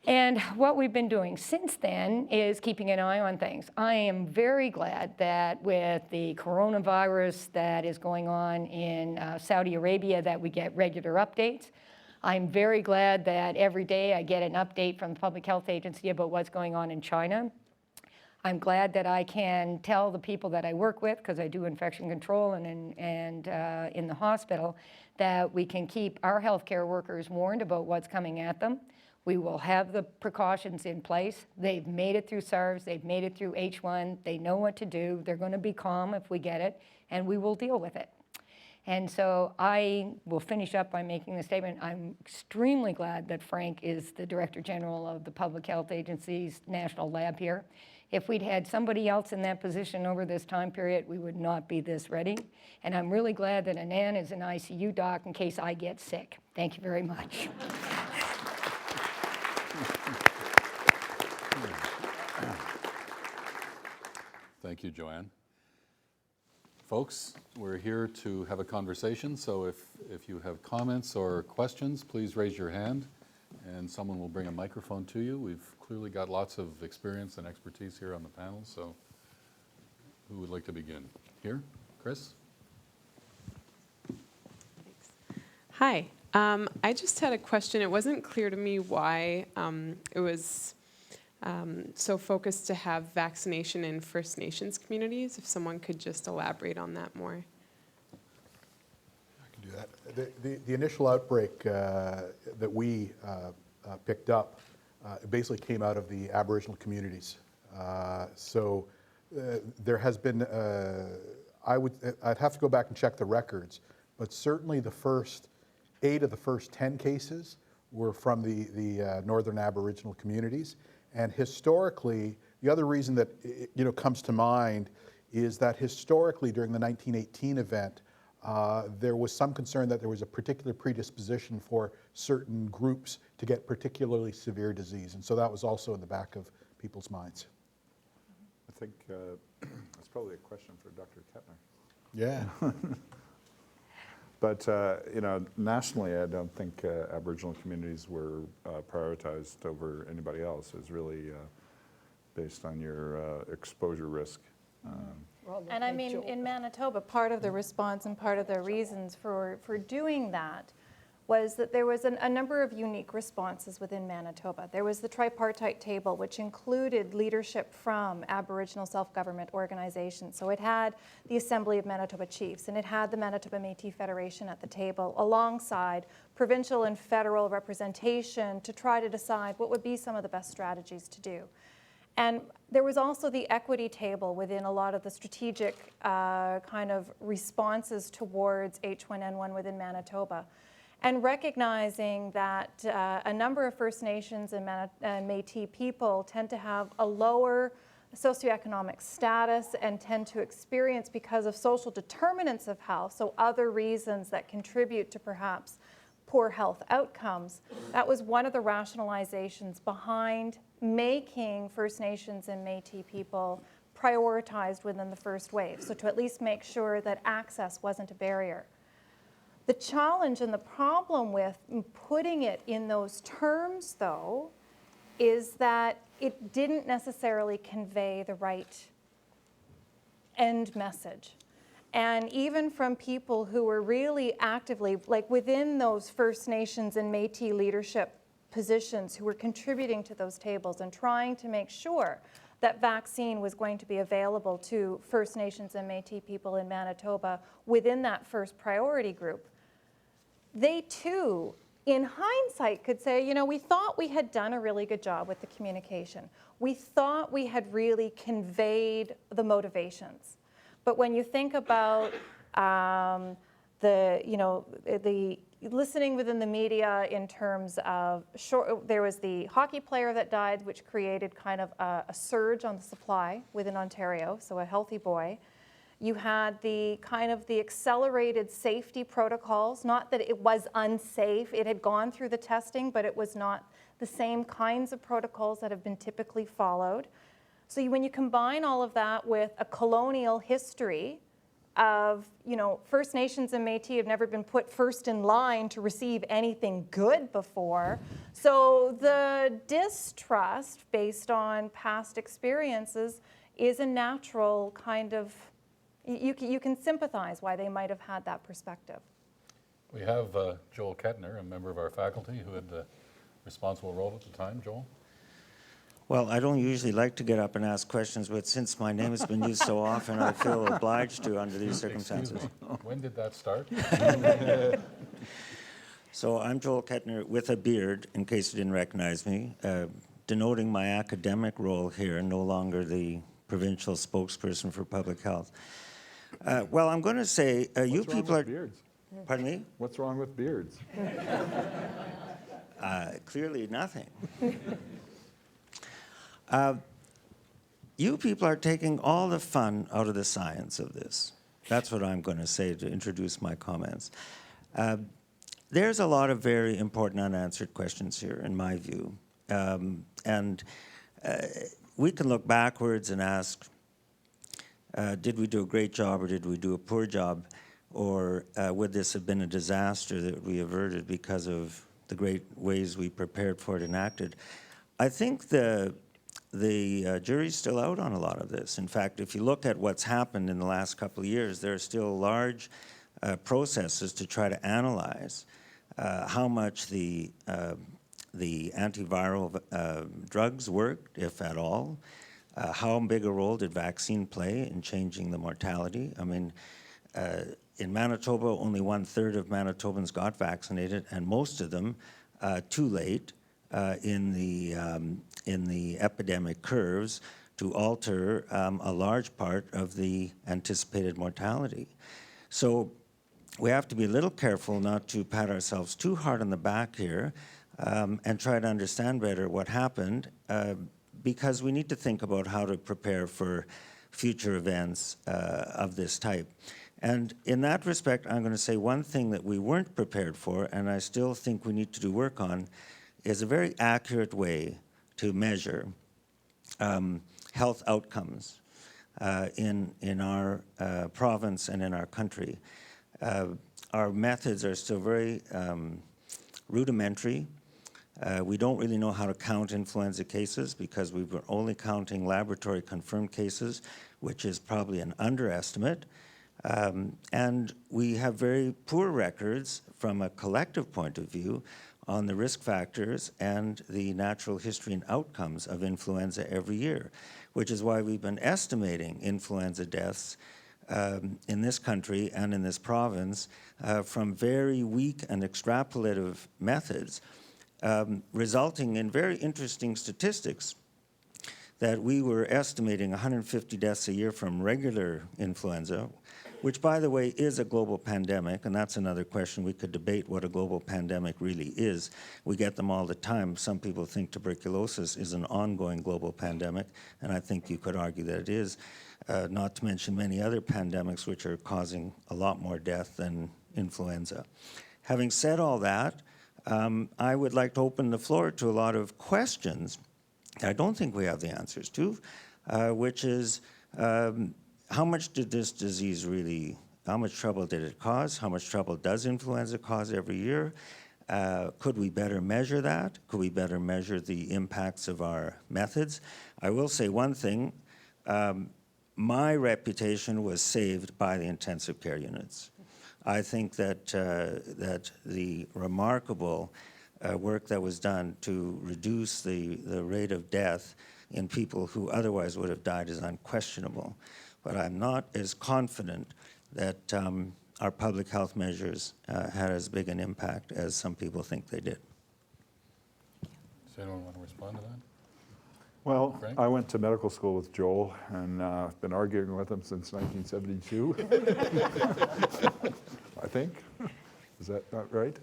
[SPEAKER 5] And what we've been doing since then is keeping an eye on things. I am very glad that with the coronavirus that is going on in Saudi Arabia that we get regular updates. I'm very glad that every day I get an update from the Public Health Agency about what's going on in China. I'm glad that I can tell the people that I work with, because I do infection control and in the hospital, that we can keep our healthcare workers warned about what's coming at them. We will have the precautions in place. They've made it through SARS, they've made it through H1, they know what to do. They're going to be calm if we get it, and we will deal with it. And so I will finish up by making the statement. I'm extremely glad that Frank is the Director General of the Public Health Agency's National Lab here. If we'd had somebody else in that position over this time period, we would not be this ready. And I'm really glad that Anand is an ICU doc in case I get sick. Thank you very much.
[SPEAKER 1] Thank you, Joanne. Folks, we're here to have a conversation, so if you have comments or questions, please raise your hand and someone will bring a microphone to you. We've clearly got lots of experience and expertise here on the panel, so who would like to begin? Here, Chris?
[SPEAKER 6] Thanks. Hi, I just had a question. It wasn't clear to me why it was so focused to have vaccination in First Nations communities. If someone could just elaborate on that more.
[SPEAKER 4] I can do that. The initial outbreak that we picked up basically came out of the Aboriginal communities. So there has been, I'd have to go back and check the records, but certainly the first 8 of the first 10 cases were from the Northern Aboriginal communities. And historically, the other reason that comes to mind is that historically during the 1918 event, there was some concern that there was a particular predisposition for certain groups to get particularly severe disease. And so that was also in the back of people's minds.
[SPEAKER 2] I think that's probably a question for Dr. Kettner.
[SPEAKER 4] Yeah.
[SPEAKER 2] But nationally, I don't think Aboriginal communities were prioritized over anybody else. It was really based on your exposure risk.
[SPEAKER 3] And I mean, in Manitoba, part of the response and part of the reasons for doing that was that there was a number of unique responses within Manitoba. There was the tripartite table, which included leadership from Aboriginal self-government organizations. So it had the Assembly of Manitoba Chiefs, and it had the Manitoba Métis Federation at the table, alongside provincial and federal representation to try to decide what would be some of the best strategies to do. And there was also the equity table within a lot of the strategic kind of responses towards H1N1 within Manitoba. And recognizing that a number of First Nations and Métis people tend to have a lower socioeconomic status and tend to experience, because of social determinants of health, so other reasons that contribute to perhaps poor health outcomes. That was one of the rationalizations behind making First Nations and Métis people prioritized within the first wave, so to at least make sure that access wasn't a barrier. The challenge and the problem with putting it in those terms, though, is that it didn't necessarily convey the right end message. And even from people who were really actively, like within those First Nations and Métis leadership positions, who were contributing to those tables and trying to make sure that vaccine was going to be available to First Nations and Métis people in Manitoba within that first priority group, they too, in hindsight, could say, you know, we thought we had done a really good job with the communication. We thought we had really conveyed the motivations. But when you think about the listening within the media in terms of, there was the hockey player that died, which created kind of a surge on the supply within Ontario, so a healthy boy. You had the kind of the accelerated safety protocols, not that it was unsafe, it had gone through the testing, but it was not the same kinds of protocols that have been typically followed. So when you combine all of that with a colonial history of, you know, First Nations and Métis have never been put first in line to receive anything good before. So the distrust based on past experiences is a natural kind of, you can sympathize why they might have had that perspective.
[SPEAKER 1] We have Joel Kettner, a member of our faculty, who had the responsible role at the time. Joel?
[SPEAKER 7] Well, I don't usually like to get up and ask questions, but since my name has been used so often, I feel obliged to under these circumstances.
[SPEAKER 1] Excuse me. When did that start?
[SPEAKER 7] So I'm Joel Kettner with a beard, in case you didn't recognize me, denoting my academic role here, no longer the provincial spokesperson for public health. Well, I'm going to say you people are...
[SPEAKER 2] Beards?
[SPEAKER 7] Pardon me?
[SPEAKER 2] What's wrong with beards?
[SPEAKER 7] Clearly nothing. You people are taking all the fun out of the science of this. That's what I'm going to say to introduce my comments. There's a lot of very important unanswered questions here, in my view. We can look backwards and ask, did we do a great job or did we do a poor job? Or would this have been a disaster that we averted because of the great ways we prepared for it and acted? I think the jury's still out on a lot of this. In fact, if you look at what's happened in the last couple of years, there are still large processes to try to analyze how much the antiviral drugs worked, if at all. How big a role did vaccine play in changing the mortality? I mean, in Manitoba, only 1/3 of Manitobans got vaccinated, and most of them too late in the epidemic curves to alter a large part of the anticipated mortality. So we have to be a little careful not to pat ourselves too hard on the back here and try to understand better what happened, because we need to think about how to prepare for future events of this type. And in that respect, I'm going to say one thing that we weren't prepared for, and I still think we need to do work on, is a very accurate way to measure health outcomes in our province and in our country. Our methods are still very rudimentary. We don't really know how to count influenza cases because we were only counting laboratory confirmed cases, which is probably an underestimate. And we have very poor records from a collective point of view on the risk factors and the natural history and outcomes of influenza every year, which is why we've been estimating influenza deaths in this country and in this province from very weak and extrapolative methods, resulting in very interesting statistics that we were estimating 150 deaths a year from regular influenza, which, by the way, is a global pandemic, and that's another question. We could debate what a global pandemic really is. We get them all the time. Some people think tuberculosis is an ongoing global pandemic, and I think you could argue that it is, not to mention many other pandemics which are causing a lot more death than influenza. Having said all that, I would like to open the floor to a lot of questions I don't think we have the answers to, which is, how much did this disease really, how much trouble did it cause? How much trouble does influenza cause every year? Could we better measure that? Could we better measure the impacts of our methods? I will say one thing, my reputation was saved by the intensive care units. I think that, that the remarkable work that was done to reduce the rate of death in people who otherwise would have died is unquestionable. But I'm not as confident that our public health measures had as big an impact as some people think they did.
[SPEAKER 1] Does anyone want to respond to that?
[SPEAKER 2] Well,
[SPEAKER 1] Frank?
[SPEAKER 2] I went to medical school with Joel, and I've been arguing with him since 1972. I think. Is that not right?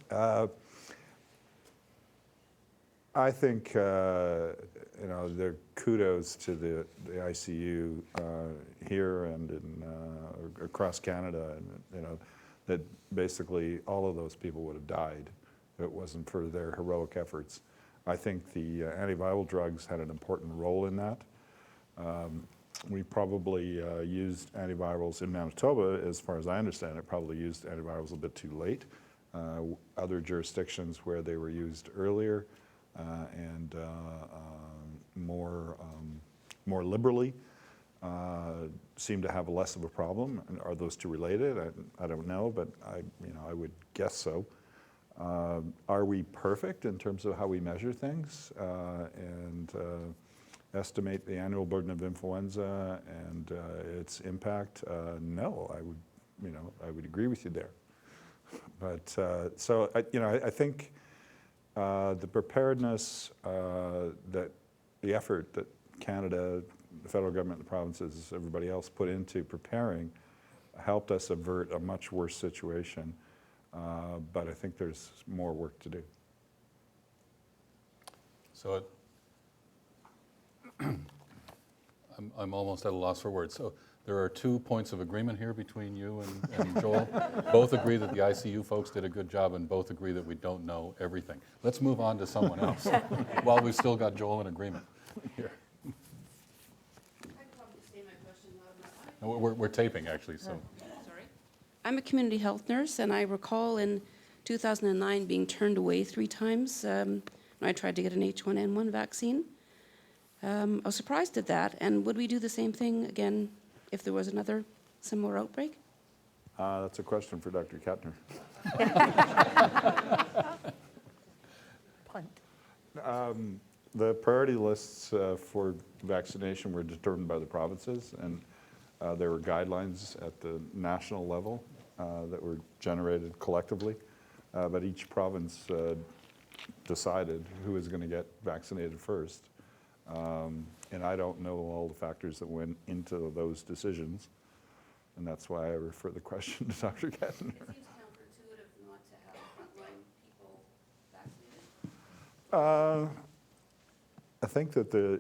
[SPEAKER 2] I think, you know, the kudos to the ICU here and in, across Canada, and, you know, that basically all of those people would have died if it wasn't for their heroic efforts. I think the antiviral drugs had an important role in that. We probably used antivirals in Manitoba, as far as I understand it, probably used antivirals a bit too late. Other jurisdictions where they were used earlier and more liberally seem to have less of a problem. And are those two related? I don't know, but I would guess so. Are we perfect in terms of how we measure things and estimate the annual burden of influenza and its impact? No, I would agree with you there. But so I think the preparedness, that the effort that Canada, the federal government, the provinces, everybody else put into preparing helped us avert a much worse situation. But I think there's more work to do.
[SPEAKER 1] So I'm almost at a loss for words. So there are 2 points of agreement here between you and Joel. Both agree that the ICU folks did a good job, and both agree that we don't know everything. Let's move on to someone else while we've still got Joel in agreement here.
[SPEAKER 8] I'd probably say my question loud enough.
[SPEAKER 1] No, we're taping, actually, so.
[SPEAKER 8] Sorry. I'm a community health nurse, and I recall in 2009 being turned away 3 times when I tried to get an H1N1 vaccine. I was surprised at that, and would we do the same thing again if there was another similar outbreak?
[SPEAKER 2] That's a question for Dr. Kettner.
[SPEAKER 5] Punt.
[SPEAKER 2] The priority lists for vaccination were determined by the provinces, and there were guidelines at the national level that were generated collectively, but each province decided who was going to get vaccinated first. And I don't know all the factors that went into those decisions, and that's why I refer the question to Dr. Kettner.
[SPEAKER 8] It seems counterintuitive not to have frontline people vaccinated.
[SPEAKER 2] I think that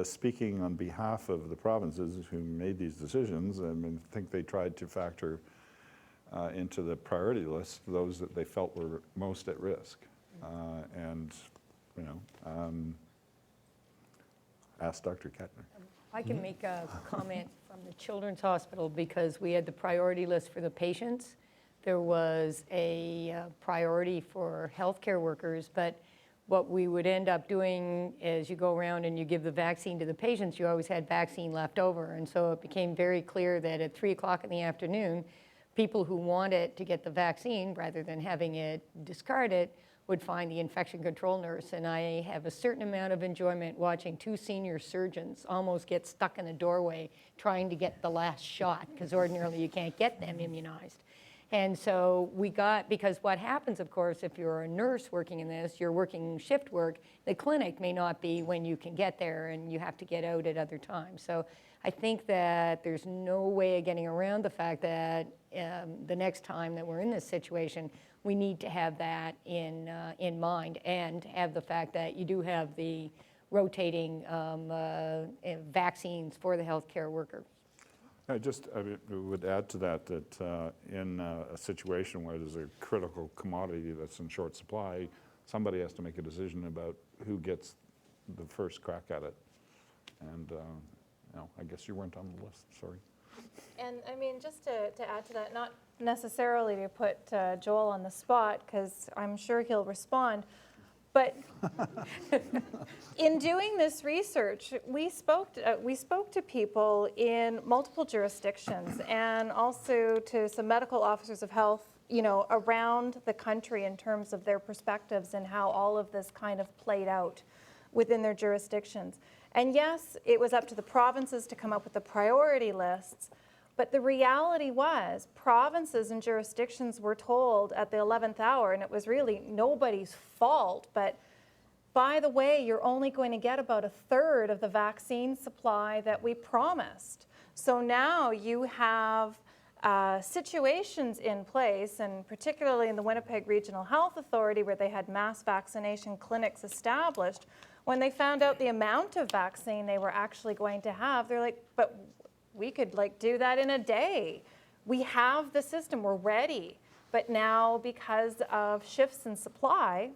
[SPEAKER 2] speaking on behalf of the provinces who made these decisions, I think they tried to factor into the priority list those that they felt were most at risk. Ask Dr. Kettner.
[SPEAKER 5] I can make a comment from the Children's Hospital because we had the priority list for the patients. There was a priority for healthcare workers, but what we would end up doing is you go around and you give the vaccine to the patients, you always had vaccine left over. And so it became very clear that at 3 o'clock in the afternoon, people who wanted to get the vaccine, rather than having it discarded, would find the infection control nurse. And I have a certain amount of enjoyment watching 2 senior surgeons almost get stuck in a doorway trying to get the last shot, because ordinarily you can't get them immunized. And so we got, because what happens, of course, if you're a nurse working in this, you're working shift work, the clinic may not be when you can get there, and you have to get out at other times. So I think that there's no way of getting around the fact that the next time that we're in this situation, we need to have that in mind, and have the fact that you do have the rotating vaccines for the healthcare worker.
[SPEAKER 2] I would add to that in a situation where there's a critical commodity that's in short supply, somebody has to make a decision about who gets the first crack at it. And I guess you weren't on the list, sorry.
[SPEAKER 3] And I mean, just to add to that, not necessarily to put Joel on the spot, because I'm sure he'll respond, but in doing this research, we spoke to people in multiple jurisdictions, and also to some medical officers of health, around the country in terms of their perspectives and how all of this kind of played out within their jurisdictions. And yes, it was up to the provinces to come up with the priority lists, but the reality was provinces and jurisdictions were told at the 11th hour, and it was really nobody's fault, but by the way, you're only going to get about 1/3 of the vaccine supply that we promised. So now you have situations in place, and particularly in the Winnipeg Regional Health Authority, where they had mass vaccination clinics established, when they found out the amount of vaccine they were actually going to have, they're like, but we could do that in a day. We have the system, we're ready. But now, because of shifts in supply,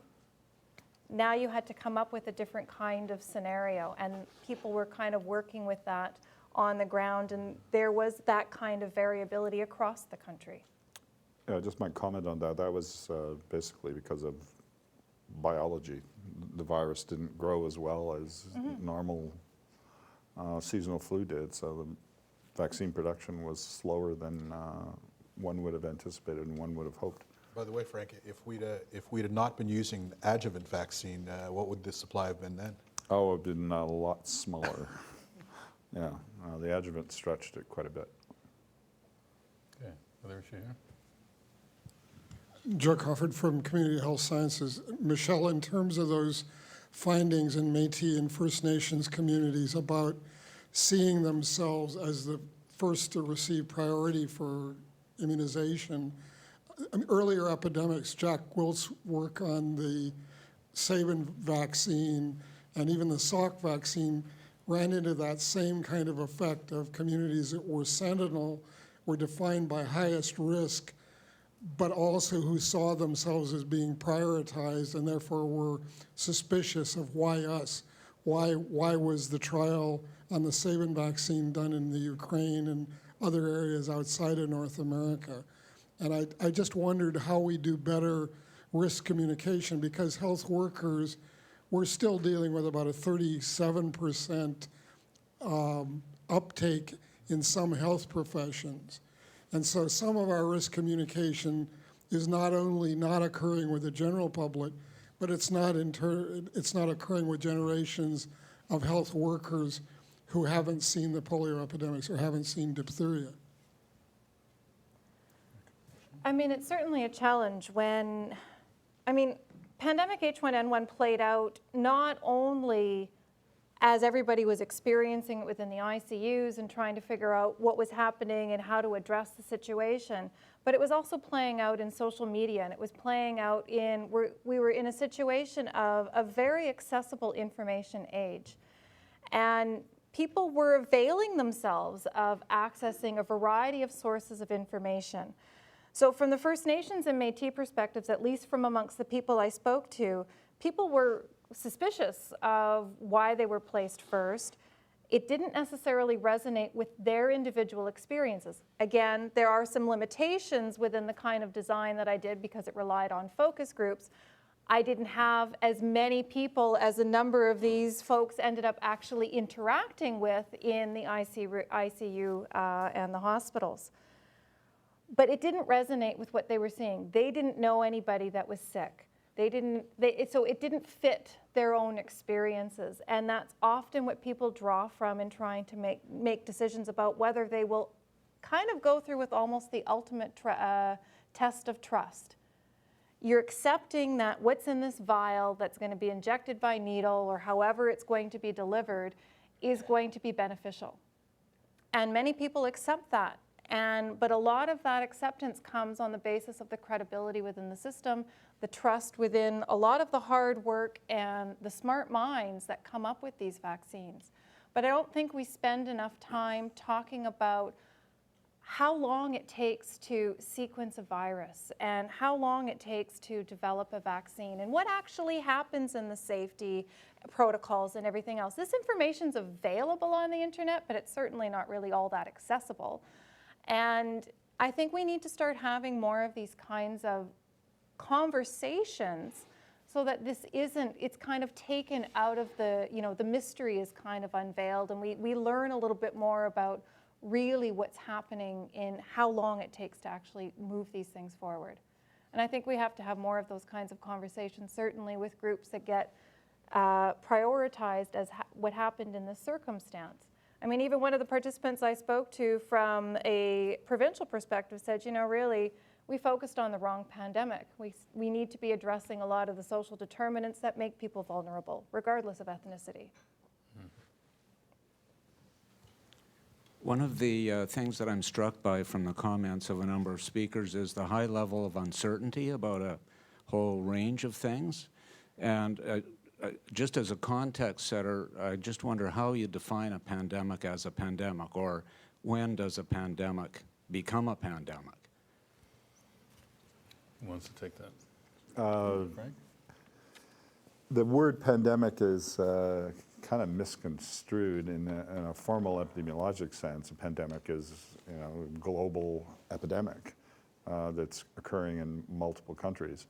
[SPEAKER 3] now you had to come up with a different kind of scenario, and people were kind of working with that on the ground, and there was that kind of variability across the country.
[SPEAKER 2] Yeah, just my comment on that. That was basically because of biology. The virus didn't grow as well as normal seasonal flu did, so the vaccine production was slower than one would have anticipated and one would have hoped.
[SPEAKER 4] By the way, Frank, if we'd have not been using adjuvant vaccine, what would the supply have been then?
[SPEAKER 2] Oh, it would have been a lot smaller. Yeah, the adjuvant stretched it quite a bit.
[SPEAKER 1] Okay, other issue here?
[SPEAKER 9] Joe Crawford from Community Health Sciences. Michelle, in terms of those findings in Métis and First Nations communities about seeing themselves as the first to receive priority for immunization, earlier epidemics, Jack Wilt's work on the Sabin vaccine and even the Salk vaccine ran into that same kind of effect of communities that were sentinel, were defined by highest risk, but also who saw themselves as being prioritized and therefore were suspicious of why us? Why was the trial on the Sabin vaccine done in the Ukraine and other areas outside of North America? And I just wondered how we do better risk communication, because health workers, we're still dealing with about a 37% uptake in some health professions. And so some of our risk communication is not only not occurring with the general public, but it's not occurring with generations of health workers who haven't seen the polio epidemics or haven't seen diphtheria.
[SPEAKER 3] I mean, it's certainly a challenge when, pandemic H1N1 played out not only as everybody was experiencing it within the ICUs and trying to figure out what was happening and how to address the situation, but it was also playing out in social media, and it was playing out we were in a situation of a very accessible information age. And people were availing themselves of accessing a variety of sources of information. So from the First Nations and Métis perspectives, at least from amongst the people I spoke to, people were suspicious of why they were placed first. It didn't necessarily resonate with their individual experiences. Again, there are some limitations within the kind of design that I did because it relied on focus groups. I didn't have as many people as a number of these folks ended up actually interacting with in the ICU and the hospitals. But it didn't resonate with what they were seeing. They didn't know anybody that was sick. So it didn't fit their own experiences. And that's often what people draw from in trying to make decisions about whether they will kind of go through with almost the ultimate test of trust. You're accepting that what's in this vial that's going to be injected by needle or however it's going to be delivered is going to be beneficial. And many people accept that. But a lot of that acceptance comes on the basis of the credibility within the system, the trust within a lot of the hard work and the smart minds that come up with these vaccines. But I don't think we spend enough time talking about how long it takes to sequence a virus and how long it takes to develop a vaccine and what actually happens in the safety protocols and everything else. This information's available on the internet, but it's certainly not really all that accessible. And I think we need to start having more of these kinds of conversations so that this isn't, it's kind of taken out of the, the mystery is kind of unveiled, and we learn a little bit more about really what's happening in how long it takes to actually move these things forward. And I think we have to have more of those kinds of conversations, certainly with groups that get prioritized as what happened in this circumstance. I mean, even one of the participants I spoke to from a provincial perspective said, really, we focused on the wrong pandemic. We need to be addressing a lot of the social determinants that make people vulnerable, regardless of ethnicity.
[SPEAKER 10] One of the things that I'm struck by from the comments of a number of speakers is the high level of uncertainty about a whole range of things. And just as a context setter, I just wonder how you define a pandemic as a pandemic, or when does a pandemic become a pandemic?
[SPEAKER 1] Who wants to take that? Frank?
[SPEAKER 2] The word pandemic is kind of misconstrued in a formal epidemiologic sense. A pandemic is, a global epidemic that's occurring in multiple countries.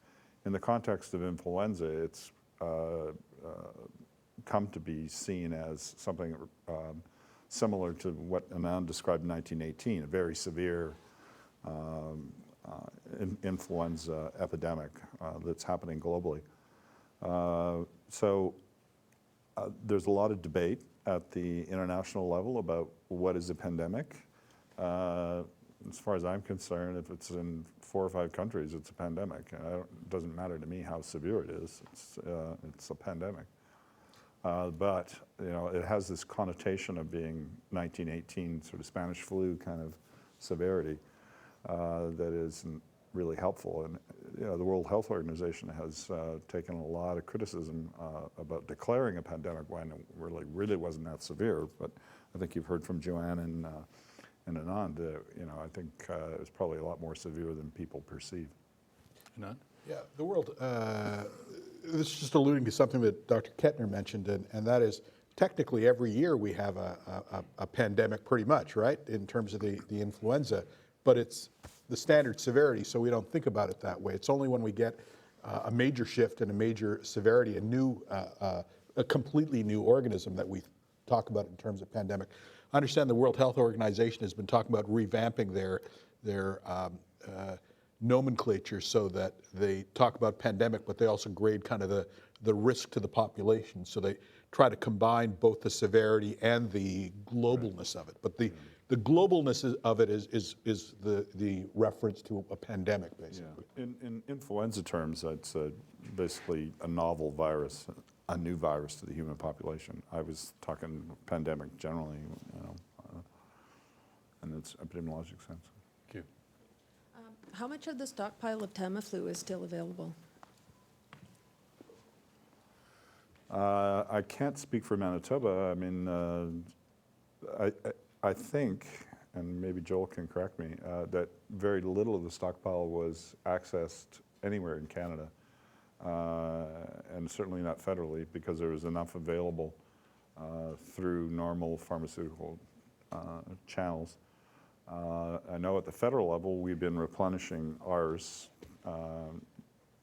[SPEAKER 2] In the context of influenza, it's come to be seen as something similar to what Anand described in 1918, a very severe influenza epidemic that's happening globally. So there's a lot of debate at the international level about what is a pandemic. As far as I'm concerned, if it's in 4 or 5 countries, it's a pandemic. It doesn't matter to me how severe it is. It's a pandemic. But it has this connotation of being 1918 sort of Spanish flu kind of severity that isn't really helpful. And the World Health Organization has taken a lot of criticism about declaring a pandemic when it really wasn't that severe. But I think you've heard from Joanne and Anand, I think it was probably a lot more severe than people perceive.
[SPEAKER 1] Anand?
[SPEAKER 4] Yeah, the world, this is just alluding to something that Dr. Kettner mentioned, and that is technically every year we have a pandemic pretty much, right, in terms of the influenza, but it's the standard severity, so we don't think about it that way. It's only when we get a major shift and a major severity, a completely new organism that we talk about in terms of pandemic. I understand the World Health Organization has been talking about revamping their nomenclature so that they talk about pandemic, but they also grade kind of the risk to the population. So they try to combine both the severity and the globalness of it. But the globalness of it is the reference to a pandemic, basically.
[SPEAKER 2] Yeah. In influenza terms, it's basically a novel virus, a new virus to the human population. I was talking pandemic generally, in its epidemiologic sense.
[SPEAKER 1] Thank you.
[SPEAKER 11] How much of the stockpile of Tamiflu is still available?
[SPEAKER 2] I can't speak for Manitoba. I mean, I think, and maybe Joel can correct me, that very little of the stockpile was accessed anywhere in Canada, and certainly not federally, because there was enough available through normal pharmaceutical channels. I know at the federal level we've been replenishing ours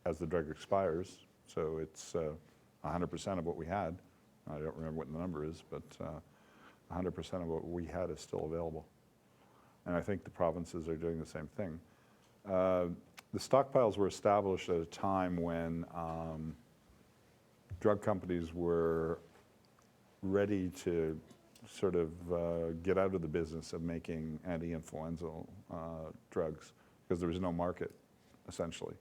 [SPEAKER 2] as the drug expires, So it's 100% of what we had. I don't remember what the number is, but 100% of what we had is still available. And I think the provinces are doing the same thing. The stockpiles were established at a time when drug companies were ready to sort of get out of the business of making anti-influenzal drugs because there was no market, essentially.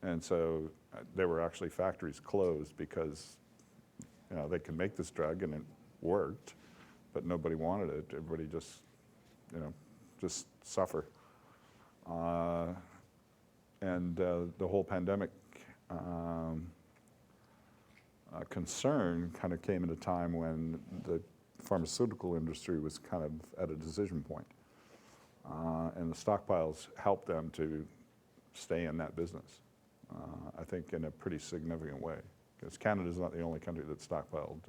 [SPEAKER 2] And so there were actually factories closed because they could make this drug and it worked, but nobody wanted it. Everybody just, just suffer. And the whole pandemic concern kind of came at a time when the pharmaceutical industry was kind of at a decision point. And the stockpiles helped them to stay in that business, I think in a pretty significant way. Because Canada's not the only country that stockpiled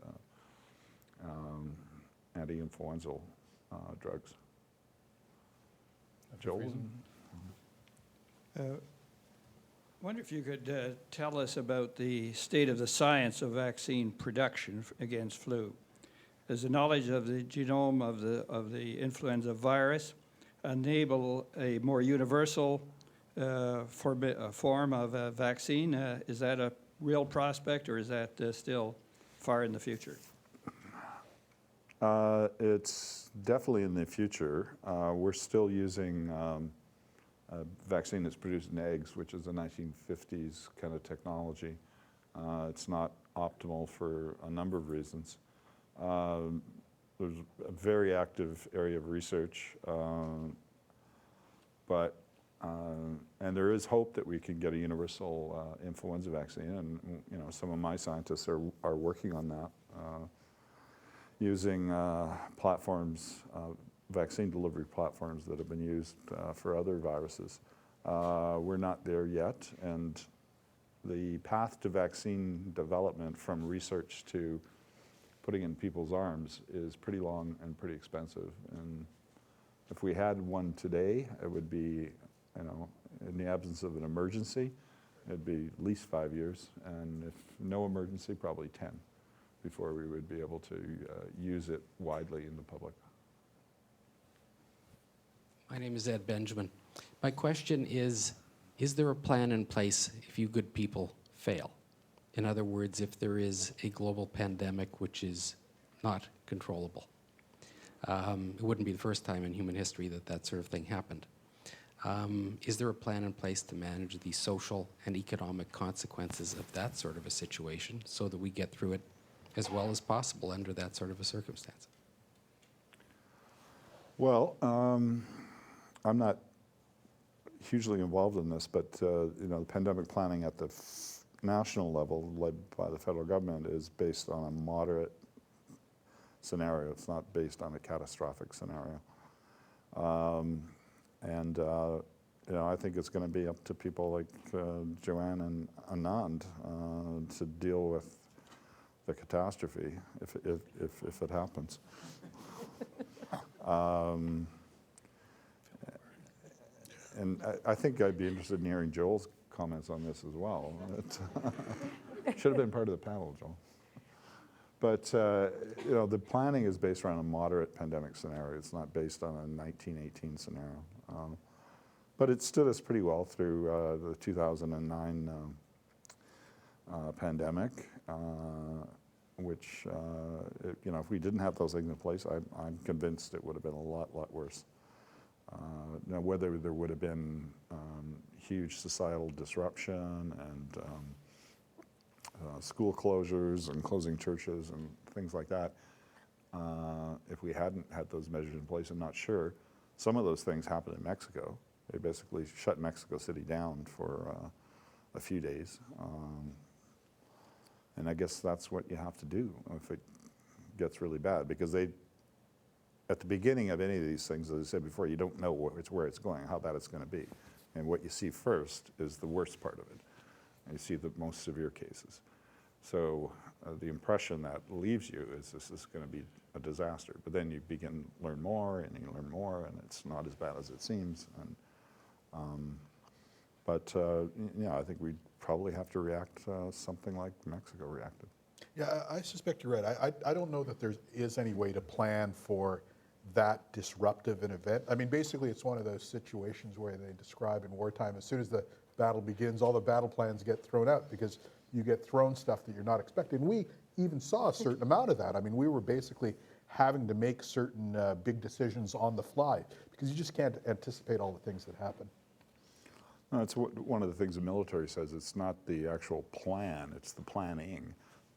[SPEAKER 2] anti-influenzal drugs. Joel?
[SPEAKER 12] I wonder if you could tell us about the state of the science of vaccine production against flu. Does the knowledge of the genome of the influenza virus enable a more universal form of a vaccine? Is that a real prospect, or is that still far in the future?
[SPEAKER 2] It's definitely in the future. We're still using a vaccine that's produced in eggs, which is a 1950s kind of technology. It's not optimal for a number of reasons. There's a very active area of research, and there is hope that we can get a universal influenza vaccine, and some of my scientists are working on that using platforms, vaccine delivery platforms that have been used for other viruses. We're not there yet, and the path to vaccine development from research to putting in people's arms is pretty long and pretty expensive. And if we had one today, it would be, in the absence of an emergency, it'd be at least 5 years, and if no emergency, probably 10 before we would be able to use it widely in the public.
[SPEAKER 13] My name is Ed Benjamin. My question is there a plan in place if you good people fail? In other words, if there is a global pandemic which is not controllable. It wouldn't be the first time in human history that sort of thing happened. Is there a plan in place to manage the social and economic consequences of that sort of a situation so that we get through it as well as possible under that sort of a circumstance?
[SPEAKER 2] Well, I'm not hugely involved in this, but the pandemic planning at the national level, led by the federal government, is based on a moderate scenario. It's not based on a catastrophic scenario. I think it's going to be up to people like Joanne and Anand to deal with the catastrophe if it happens. And I think I'd be interested in hearing Joel's comments on this as well. Should have been part of the panel, Joel. But the planning is based around a moderate pandemic scenario. It's not based on a 1918 scenario. But it stood us pretty well through the 2009 pandemic, which, if we didn't have those things in place, I'm convinced it would have been a lot worse. Now, whether there would have been huge societal disruption and school closures and closing churches and things like that, if we hadn't had those measures in place, I'm not sure. Some of those things happened in Mexico. They basically shut Mexico City down for a few days. And I guess that's what you have to do if it gets really bad, because at the beginning of any of these things, as I said before, you don't know where it's going, how bad it's going to be. And what you see first is the worst part of it. And you see the most severe cases. So the impression that leaves you is this is going to be a disaster. But then you begin to learn more, and you learn more, and it's not as bad as it seems. And, I think we'd probably have to react something like Mexico reacted.
[SPEAKER 4] Yeah, I suspect you're right. I don't know that there is any way to plan for that disruptive an event. I mean, basically, it's one of those situations where they describe in wartime, as soon as the battle begins, all the battle plans get thrown out because you get thrown stuff that you're not expecting. We even saw a certain amount of that. I mean, we were basically having to make certain big decisions on the fly because you just can't anticipate all the things that happen.
[SPEAKER 2] No, it's one of the things the military says. It's not the actual plan, it's the planning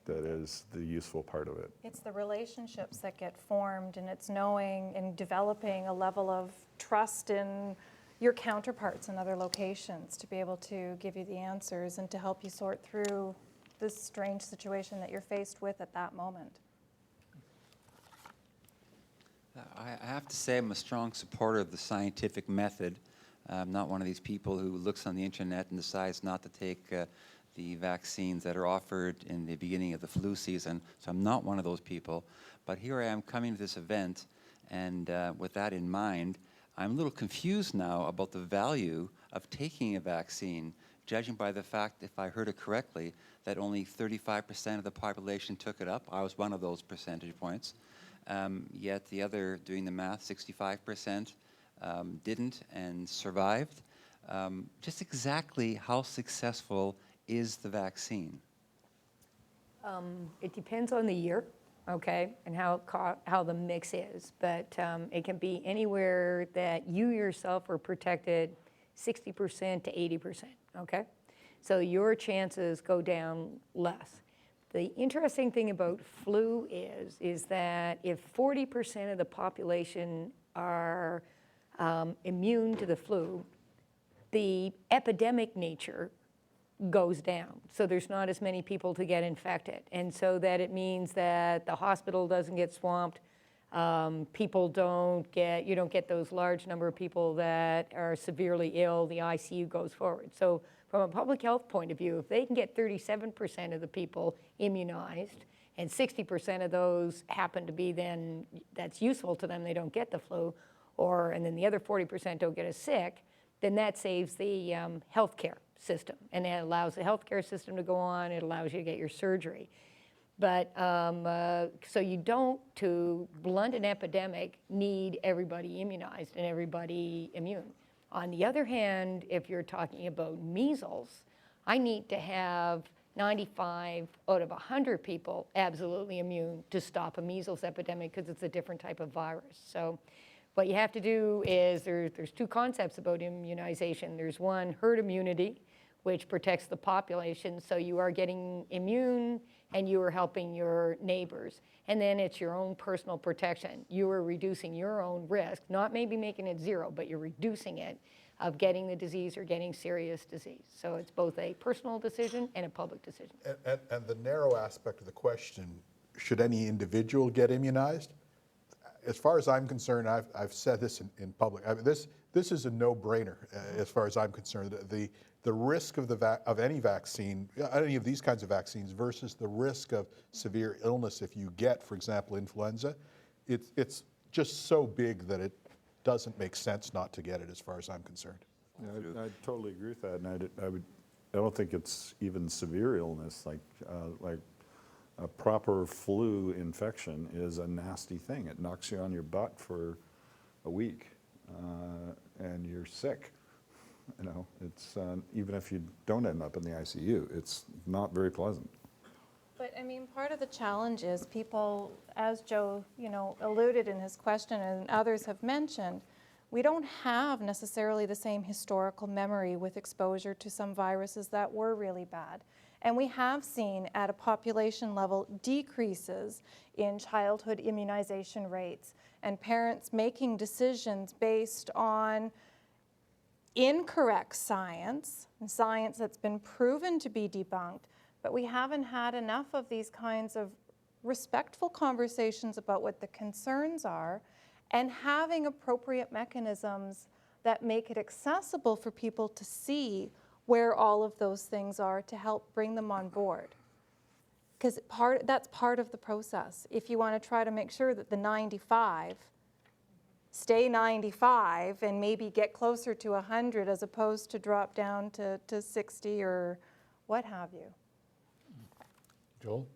[SPEAKER 2] that is the useful part of it.
[SPEAKER 3] It's the relationships that get formed, and it's knowing and developing a level of trust in your counterparts in other locations to be able to give you the answers and to help you sort through this strange situation that you're faced with at that moment.
[SPEAKER 14] I have to say I'm a strong supporter of the scientific method. I'm not one of these people who looks on the internet and decides not to take the vaccines that are offered in the beginning of the flu season. So I'm not one of those people. But here I am coming to this event, and with that in mind, I'm a little confused now about the value of taking a vaccine, judging by the fact, if I heard it correctly, that only 35% of the population took it up. I was one of those percentage points. Yet the other, doing the math, 65% didn't and survived. Just exactly how successful is the vaccine?
[SPEAKER 5] It depends on the year, okay, and how the mix is. But it can be anywhere that you yourself are protected 60% to 80%, okay? So your chances go down less. The interesting thing about flu is that if 40% of the population are immune to the flu, the epidemic nature goes down. So there's not as many people to get infected. And so that it means that the hospital doesn't get swamped. People you don't get those large number of people that are severely ill. The ICU goes forward. So from a public health point of view, if they can get 37% of the people immunized and 60% of those happen to be then, that's useful to them, they don't get the flu, and then the other 40% don't get as sick, then that saves the healthcare system. And it allows the healthcare system to go on, it allows you to get your surgery. But, so you don't, to blunt an epidemic, need everybody immunized and everybody immune. On the other hand, if you're talking about measles, I need to have 95 out of 100 people absolutely immune to stop a measles epidemic because it's a different type of virus. So what you have to do is, there's two concepts about immunization. There's one, herd immunity, which protects the population, so you are getting immune and you are helping your neighbors. And then it's your own personal protection. You are reducing your own risk, not maybe making it zero, but you're reducing it of getting the disease or getting serious disease. So it's both a personal decision and a public decision.
[SPEAKER 4] And the narrow aspect of the question, should any individual get immunized? As far as I'm concerned, I've said this in public, I mean, this is a no-brainer as far as I'm concerned. The risk of any vaccine, any of these kinds of vaccines, versus the risk of severe illness if you get, for example, influenza, it's just so big that it doesn't make sense not to get it as far as I'm concerned.
[SPEAKER 2] Yeah, I totally agree with that, and I don't think it's even severe illness. Like a proper flu infection is a nasty thing. It knocks you on your butt for a week, and you're sick. You know, it's even if you don't end up in the ICU, it's not very pleasant.
[SPEAKER 3] But I mean, part of the challenge is people, as Joe, alluded in his question and others have mentioned, we don't have necessarily the same historical memory with exposure to some viruses that were really bad. And we have seen at a population level decreases in childhood immunization rates and parents making decisions based on incorrect science, science that's been proven to be debunked, but we haven't had enough of these kinds of respectful conversations about what the concerns are and having appropriate mechanisms that make it accessible for people to see where all of those things are to help bring them on board. Because that's part of the process. If you want to try to make sure that the 95 stay 95 and maybe get closer to 100 as opposed to drop down to 60 or what have you.
[SPEAKER 4] Joel?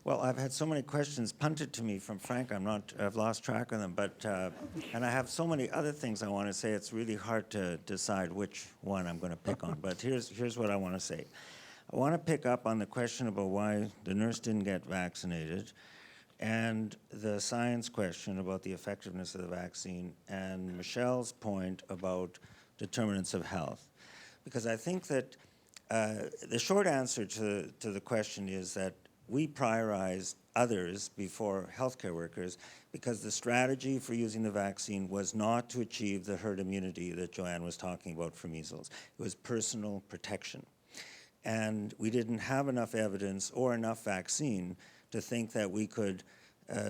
[SPEAKER 7] Well, I've had so many questions punted to me from Frank, I've lost track of them, but, and I have so many other things I want to say, it's really hard to decide which one I'm going to pick on, but here's what I want to say. I want to pick up on the question about why the nurse didn't get vaccinated, and the science question about the effectiveness of the vaccine, and Michelle's point about determinants of health. Because I think that the short answer to the question is that we prioritize others before healthcare workers because the strategy for using the vaccine was not to achieve the herd immunity that Joanne was talking about for measles. It was personal protection. And we didn't have enough evidence or enough vaccine to think that we could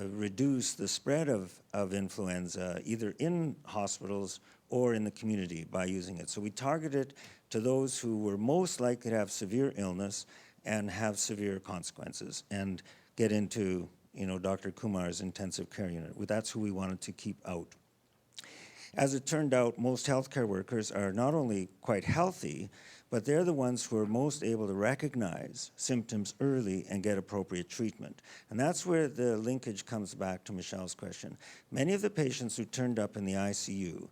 [SPEAKER 7] reduce the spread of influenza either in hospitals or in the community by using it. So we targeted to those who were most likely to have severe illness and have severe consequences and get into, Dr. Kumar's intensive care unit. That's who we wanted to keep out. As it turned out, most healthcare workers are not only quite healthy, but they're the ones who are most able to recognize symptoms early and get appropriate treatment. And that's where the linkage comes back to Michelle's question. Many of the patients who turned up in the ICU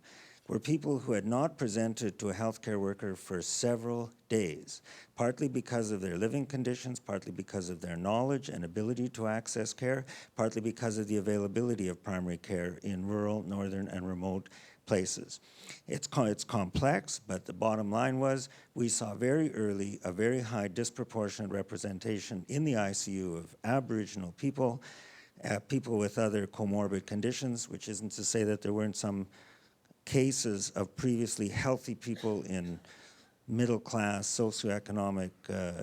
[SPEAKER 7] were people who had not presented to a healthcare worker for several days, partly because of their living conditions, partly because of their knowledge and ability to access care, partly because of the availability of primary care in rural, northern, and remote places. It's complex, but the bottom line was we saw very early a very high disproportionate representation in the ICU of Aboriginal people, people with other comorbid conditions, which isn't to say that there weren't some cases of previously healthy people in middle-class socioeconomic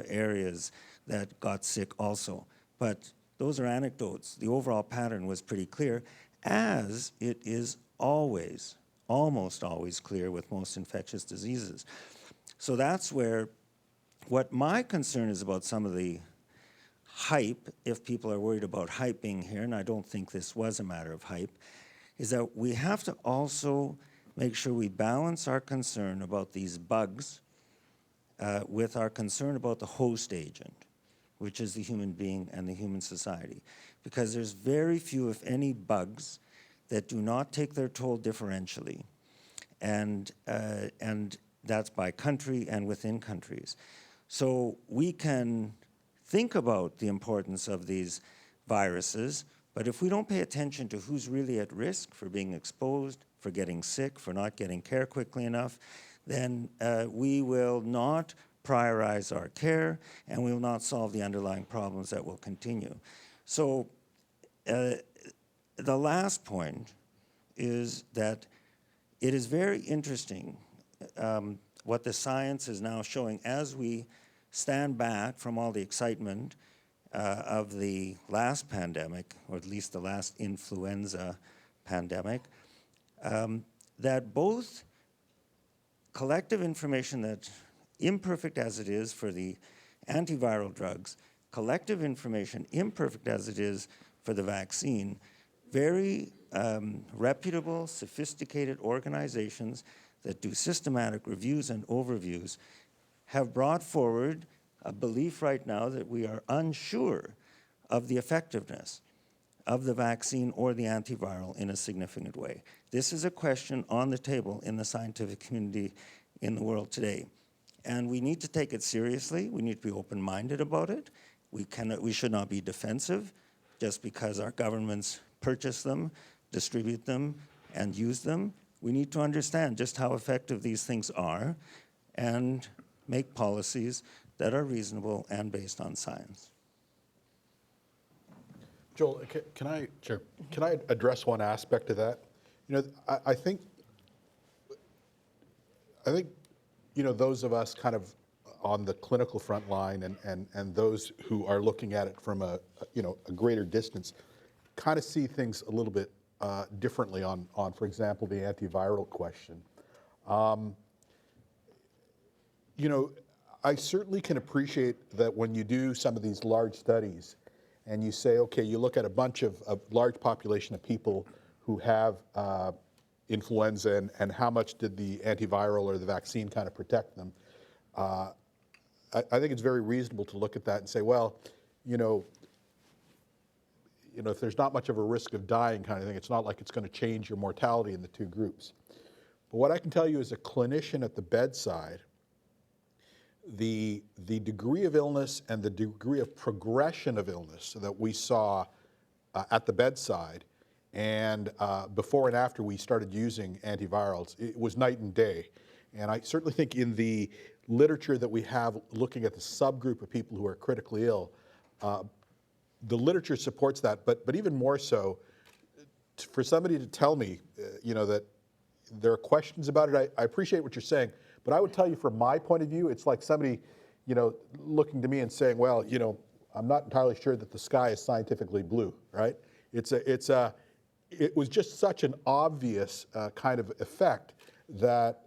[SPEAKER 7] areas that got sick also. But those are anecdotes. The overall pattern was pretty clear, as it is always, almost always clear with most infectious diseases. So that's where what my concern is about some of the hype, if people are worried about hype being here, and I don't think this was a matter of hype, is that we have to also make sure we balance our concern about these bugs with our concern about the host agent, which is the human being and the human society. Because there's very few, if any, bugs that do not take their toll differentially. And that's by country and within countries. So we can think about the importance of these viruses, but if we don't pay attention to who's really at risk for being exposed, for getting sick, for not getting care quickly enough, then we will not prioritize our care and we will not solve the underlying problems that will continue. So the last point is that it is very interesting what the science is now showing as we stand back from all the excitement of the last pandemic, or at least the last influenza pandemic, that both collective information that, imperfect as it is for the antiviral drugs, collective information, imperfect as it is for the vaccine, very reputable, sophisticated organizations that do systematic reviews and overviews have brought forward a belief right now that we are unsure of the effectiveness of the vaccine or the antiviral in a significant way. This is a question on the table in the scientific community in the world today. And we need to take it seriously. We need to be open-minded about it. We should not be defensive just because our governments purchase them, distribute them, and use them. We need to understand just how effective these things are and make policies that are reasonable and based on science.
[SPEAKER 4] Joel, can I address one aspect of that? I think those of us kind of on the clinical front line and those who are looking at it from a greater distance kind of see things a little bit differently on, for example, the antiviral question. I certainly can appreciate that when you do some of these large studies and you say, okay, you look at a bunch of large population of people who have influenza and how much did the antiviral or the vaccine kind of protect them. I think it's very reasonable to look at that and say, well, if there's not much of a risk of dying kind of thing, it's not like it's going to change your mortality in the two groups. But what I can tell you as a clinician at the bedside, the degree of illness and the degree of progression of illness that we saw at the bedside and before and after we started using antivirals, it was night and day. And I certainly think in the literature that we have looking at the subgroup of people who are critically ill, the literature supports that, but even more so, for somebody to tell me, that there are questions about it, I appreciate what you're saying, but I would tell you from my point of view, it's like somebody, looking to me and saying, well, I'm not entirely sure that the sky is scientifically blue, right? It was just such an obvious kind of effect that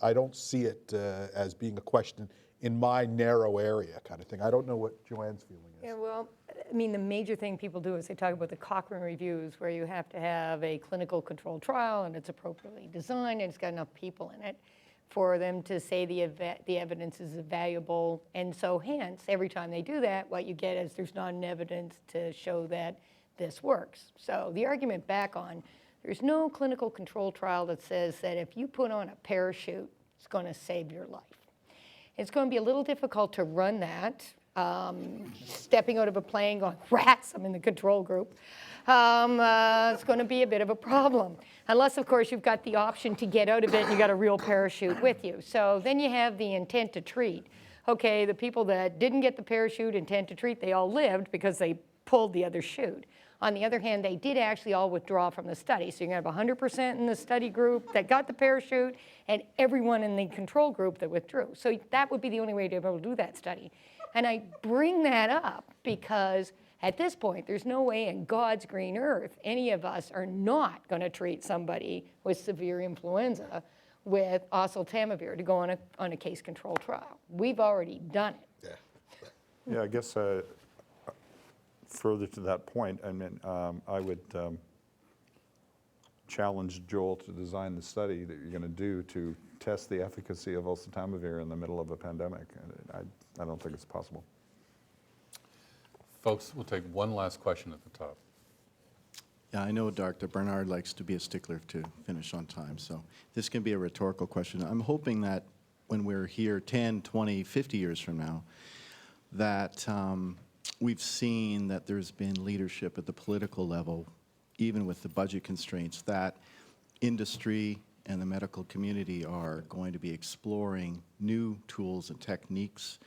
[SPEAKER 4] I don't see it as being a question in my narrow area kind of thing. I don't know what Joanne's feeling is.
[SPEAKER 5] Yeah, well, I mean, the major thing people do is they talk about the Cochrane reviews where you have to have a clinical controlled trial and it's appropriately designed and it's got enough people in it for them to say the evidence is valuable. And so hence, every time they do that, what you get is there's not an evidence to show that this works. So the argument back on, there's no clinical control trial that says that if you put on a parachute, it's going to save your life. It's going to be a little difficult to run that. Stepping out of a plane going, rats, I'm in the control group. It's going to be a bit of a problem. Unless, of course, you've got the option to get out of it and you got a real parachute with you. So then you have the intent to treat. Okay, the people that didn't get the parachute intent to treat, they all lived because they pulled the other chute. On the other hand, they did actually all withdraw from the study. So you're going to have 100% in the study group that got the parachute and everyone in the control group that withdrew. So that would be the only way to be able to do that study. And I bring that up because at this point, there's no way in God's green earth any of us are not going to treat somebody with severe influenza with oseltamivir to go on a case control trial. We've already done it.
[SPEAKER 2] Yeah, I guess further to that point, I mean, I would challenge Joel to design the study that you're going to do to test the efficacy of oseltamivir in the middle of a pandemic. I don't think it's possible.
[SPEAKER 1] Folks, we'll take one last question at the top.
[SPEAKER 15] Yeah, I know Dr. Bernard likes to be a stickler to finish on time, so this can be a rhetorical question. I'm hoping that when we're here 10, 20, 50 years from now, that we've seen that there's been leadership at the political level, even with the budget constraints, that industry and the medical community are going to be exploring new tools and techniques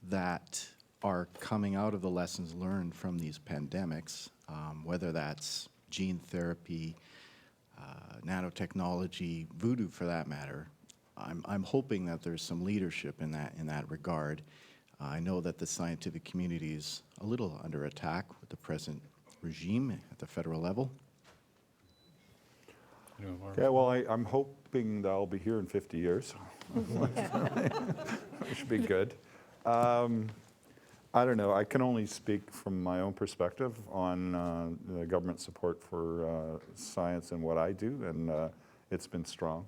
[SPEAKER 15] that are coming out of the lessons learned from these pandemics, whether that's gene therapy, nanotechnology, voodoo for that matter. I'm hoping that there's some leadership in that regard. I know that the scientific community is a little under attack with the present regime at the federal level.
[SPEAKER 2] Yeah, well, I'm hoping that I'll be here in 50 years. Which should be good. I don't know. I can only speak from my own perspective on the government support for science and what I do, and it's been strong.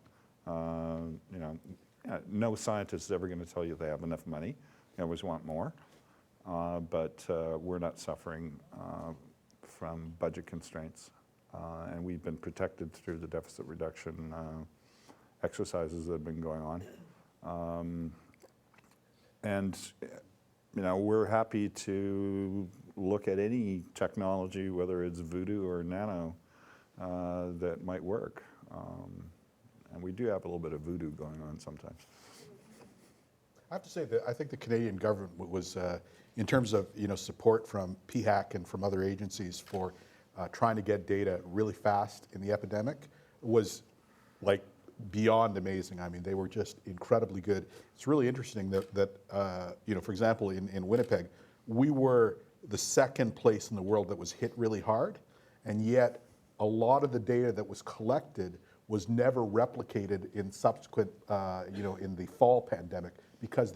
[SPEAKER 2] No scientist is ever going to tell you they have enough money. They always want more, but we're not suffering from budget constraints. And we've been protected through the deficit reduction exercises that have been going on. And we're happy to look at any technology, whether it's voodoo or nano, that might work. And we do have a little bit of voodoo going on sometimes.
[SPEAKER 4] I have to say that I think the Canadian government was, in terms of support from PHAC and from other agencies for trying to get data really fast in the epidemic, was like beyond amazing. I mean, they were just incredibly good. It's really interesting that for example, in Winnipeg, we were the second place in the world that was hit really hard, and yet a lot of the data that was collected was never replicated in subsequent, in the fall pandemic, because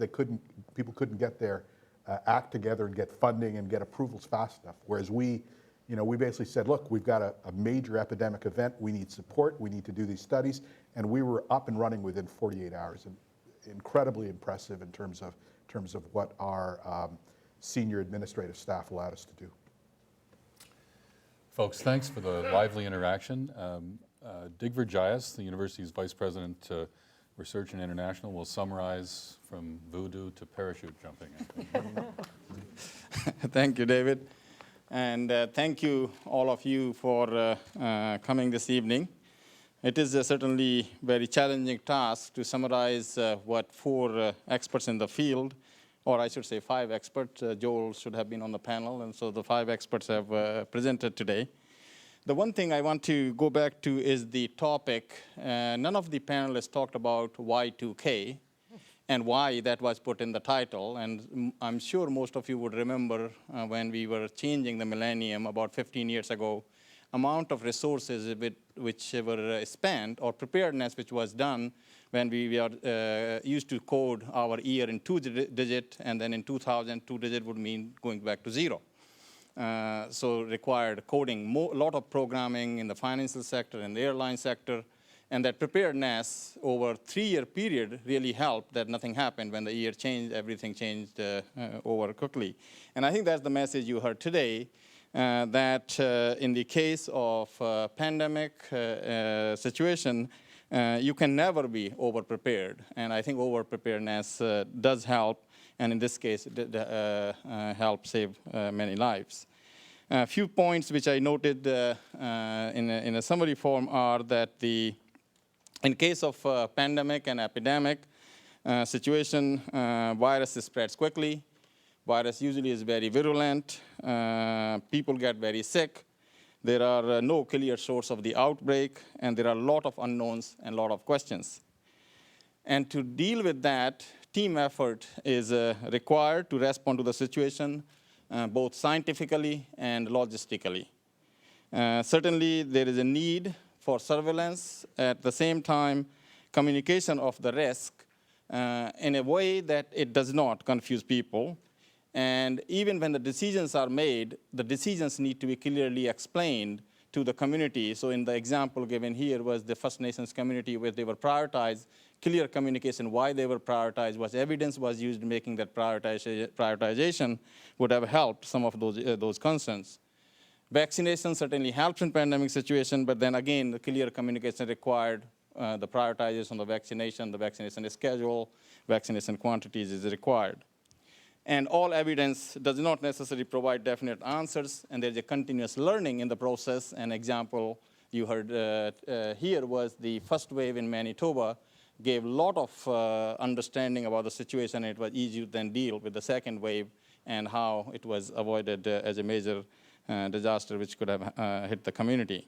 [SPEAKER 4] people couldn't get their act together and get funding and get approvals fast enough. Whereas we, we basically said, look, we've got a major epidemic event. We need support. We need to do these studies. And we were up and running within 48 hours. And incredibly impressive in terms of what our senior administrative staff allowed us to do.
[SPEAKER 1] Folks, thanks for the lively interaction. Driedger Jayas, the university's Vice President Research and International, will summarize from voodoo to parachute jumping.
[SPEAKER 16] Thank you, David. And thank you, all of you, for coming this evening. It is a certainly very challenging task to summarize what 4 experts in the field, or I should say 5 experts, Joel should have been on the panel, and so the 5 experts have presented today. The one thing I want to go back to is the topic. None of the panelists talked about Y2K and why that was put in the title. And I'm sure most of you would remember when we were changing the millennium about 15 years ago, amount of resources which were spent, or preparedness which was done when we were used to code our year in 2-digit, and then in 2000, 2-digit would mean going back to 0. So required coding, a lot of programming in the financial sector and the airline sector, and that preparedness over a 3-year period really helped that nothing happened. When the year changed, everything changed over quickly. And I think that's the message you heard today, that in the case of pandemic situation, you can never be over-prepared. And I think over-preparedness does help, and in this case, it help save many lives. A few points which I noted in a summary form are that in case of pandemic and epidemic situation, virus spreads quickly. Virus usually is very virulent. People get very sick. There are no clear source of the outbreak, and there are a lot of unknowns and a lot of questions. And to deal with that, team effort is required to respond to the situation, both scientifically and logistically. Certainly, there is a need for surveillance. At the same time, communication of the risk in a way that it does not confuse people. And even when the decisions are made, the decisions need to be clearly explained to the community. So in the example given here was the First Nations community, where they were prioritized, clear communication why they were prioritized, what evidence was used in making that prioritization would have helped some of those concerns. Vaccination certainly helps in pandemic situation, but then again, the clear communication required, the prioritization of the vaccination schedule, vaccination quantities is required. And all evidence does not necessarily provide definite answers, and there's a continuous learning in the process. An example you heard here was the first wave in Manitoba gave a lot of understanding about the situation, and it was easier to then deal with the second wave and how it was avoided as a major disaster which could have hit the community.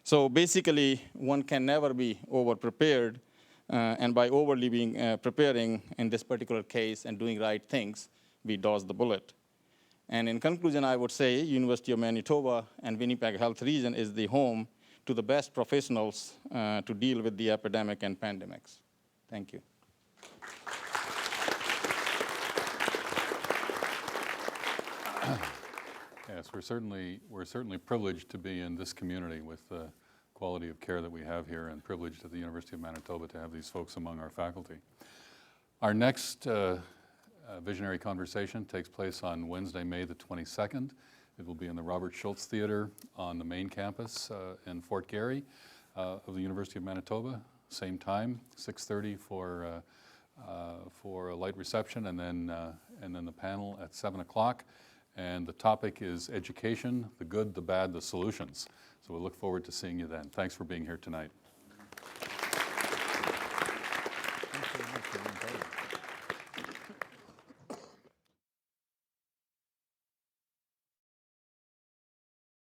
[SPEAKER 16] So basically, one can never be over-prepared. And by overly being preparing in this particular case and doing right things, we dodge the bullet. And in conclusion, I would say University of Manitoba and Winnipeg Health Region is the home to the best professionals to deal with the epidemic and pandemics. Thank you.
[SPEAKER 1] Yes, we're certainly privileged to be in this community with the quality of care that we have here, and privileged at the University of Manitoba to have these folks among our faculty. Our next visionary conversation takes place on Wednesday, May the 22nd. It will be in the Robert Schultz Theatre on the main campus in Fort Garry of the University of Manitoba. Same time, 6:30 for a light reception, and then the panel at 7 o'clock. And the topic is education, the good, the bad, the solutions. So we look forward to seeing you then. Thanks for being here tonight.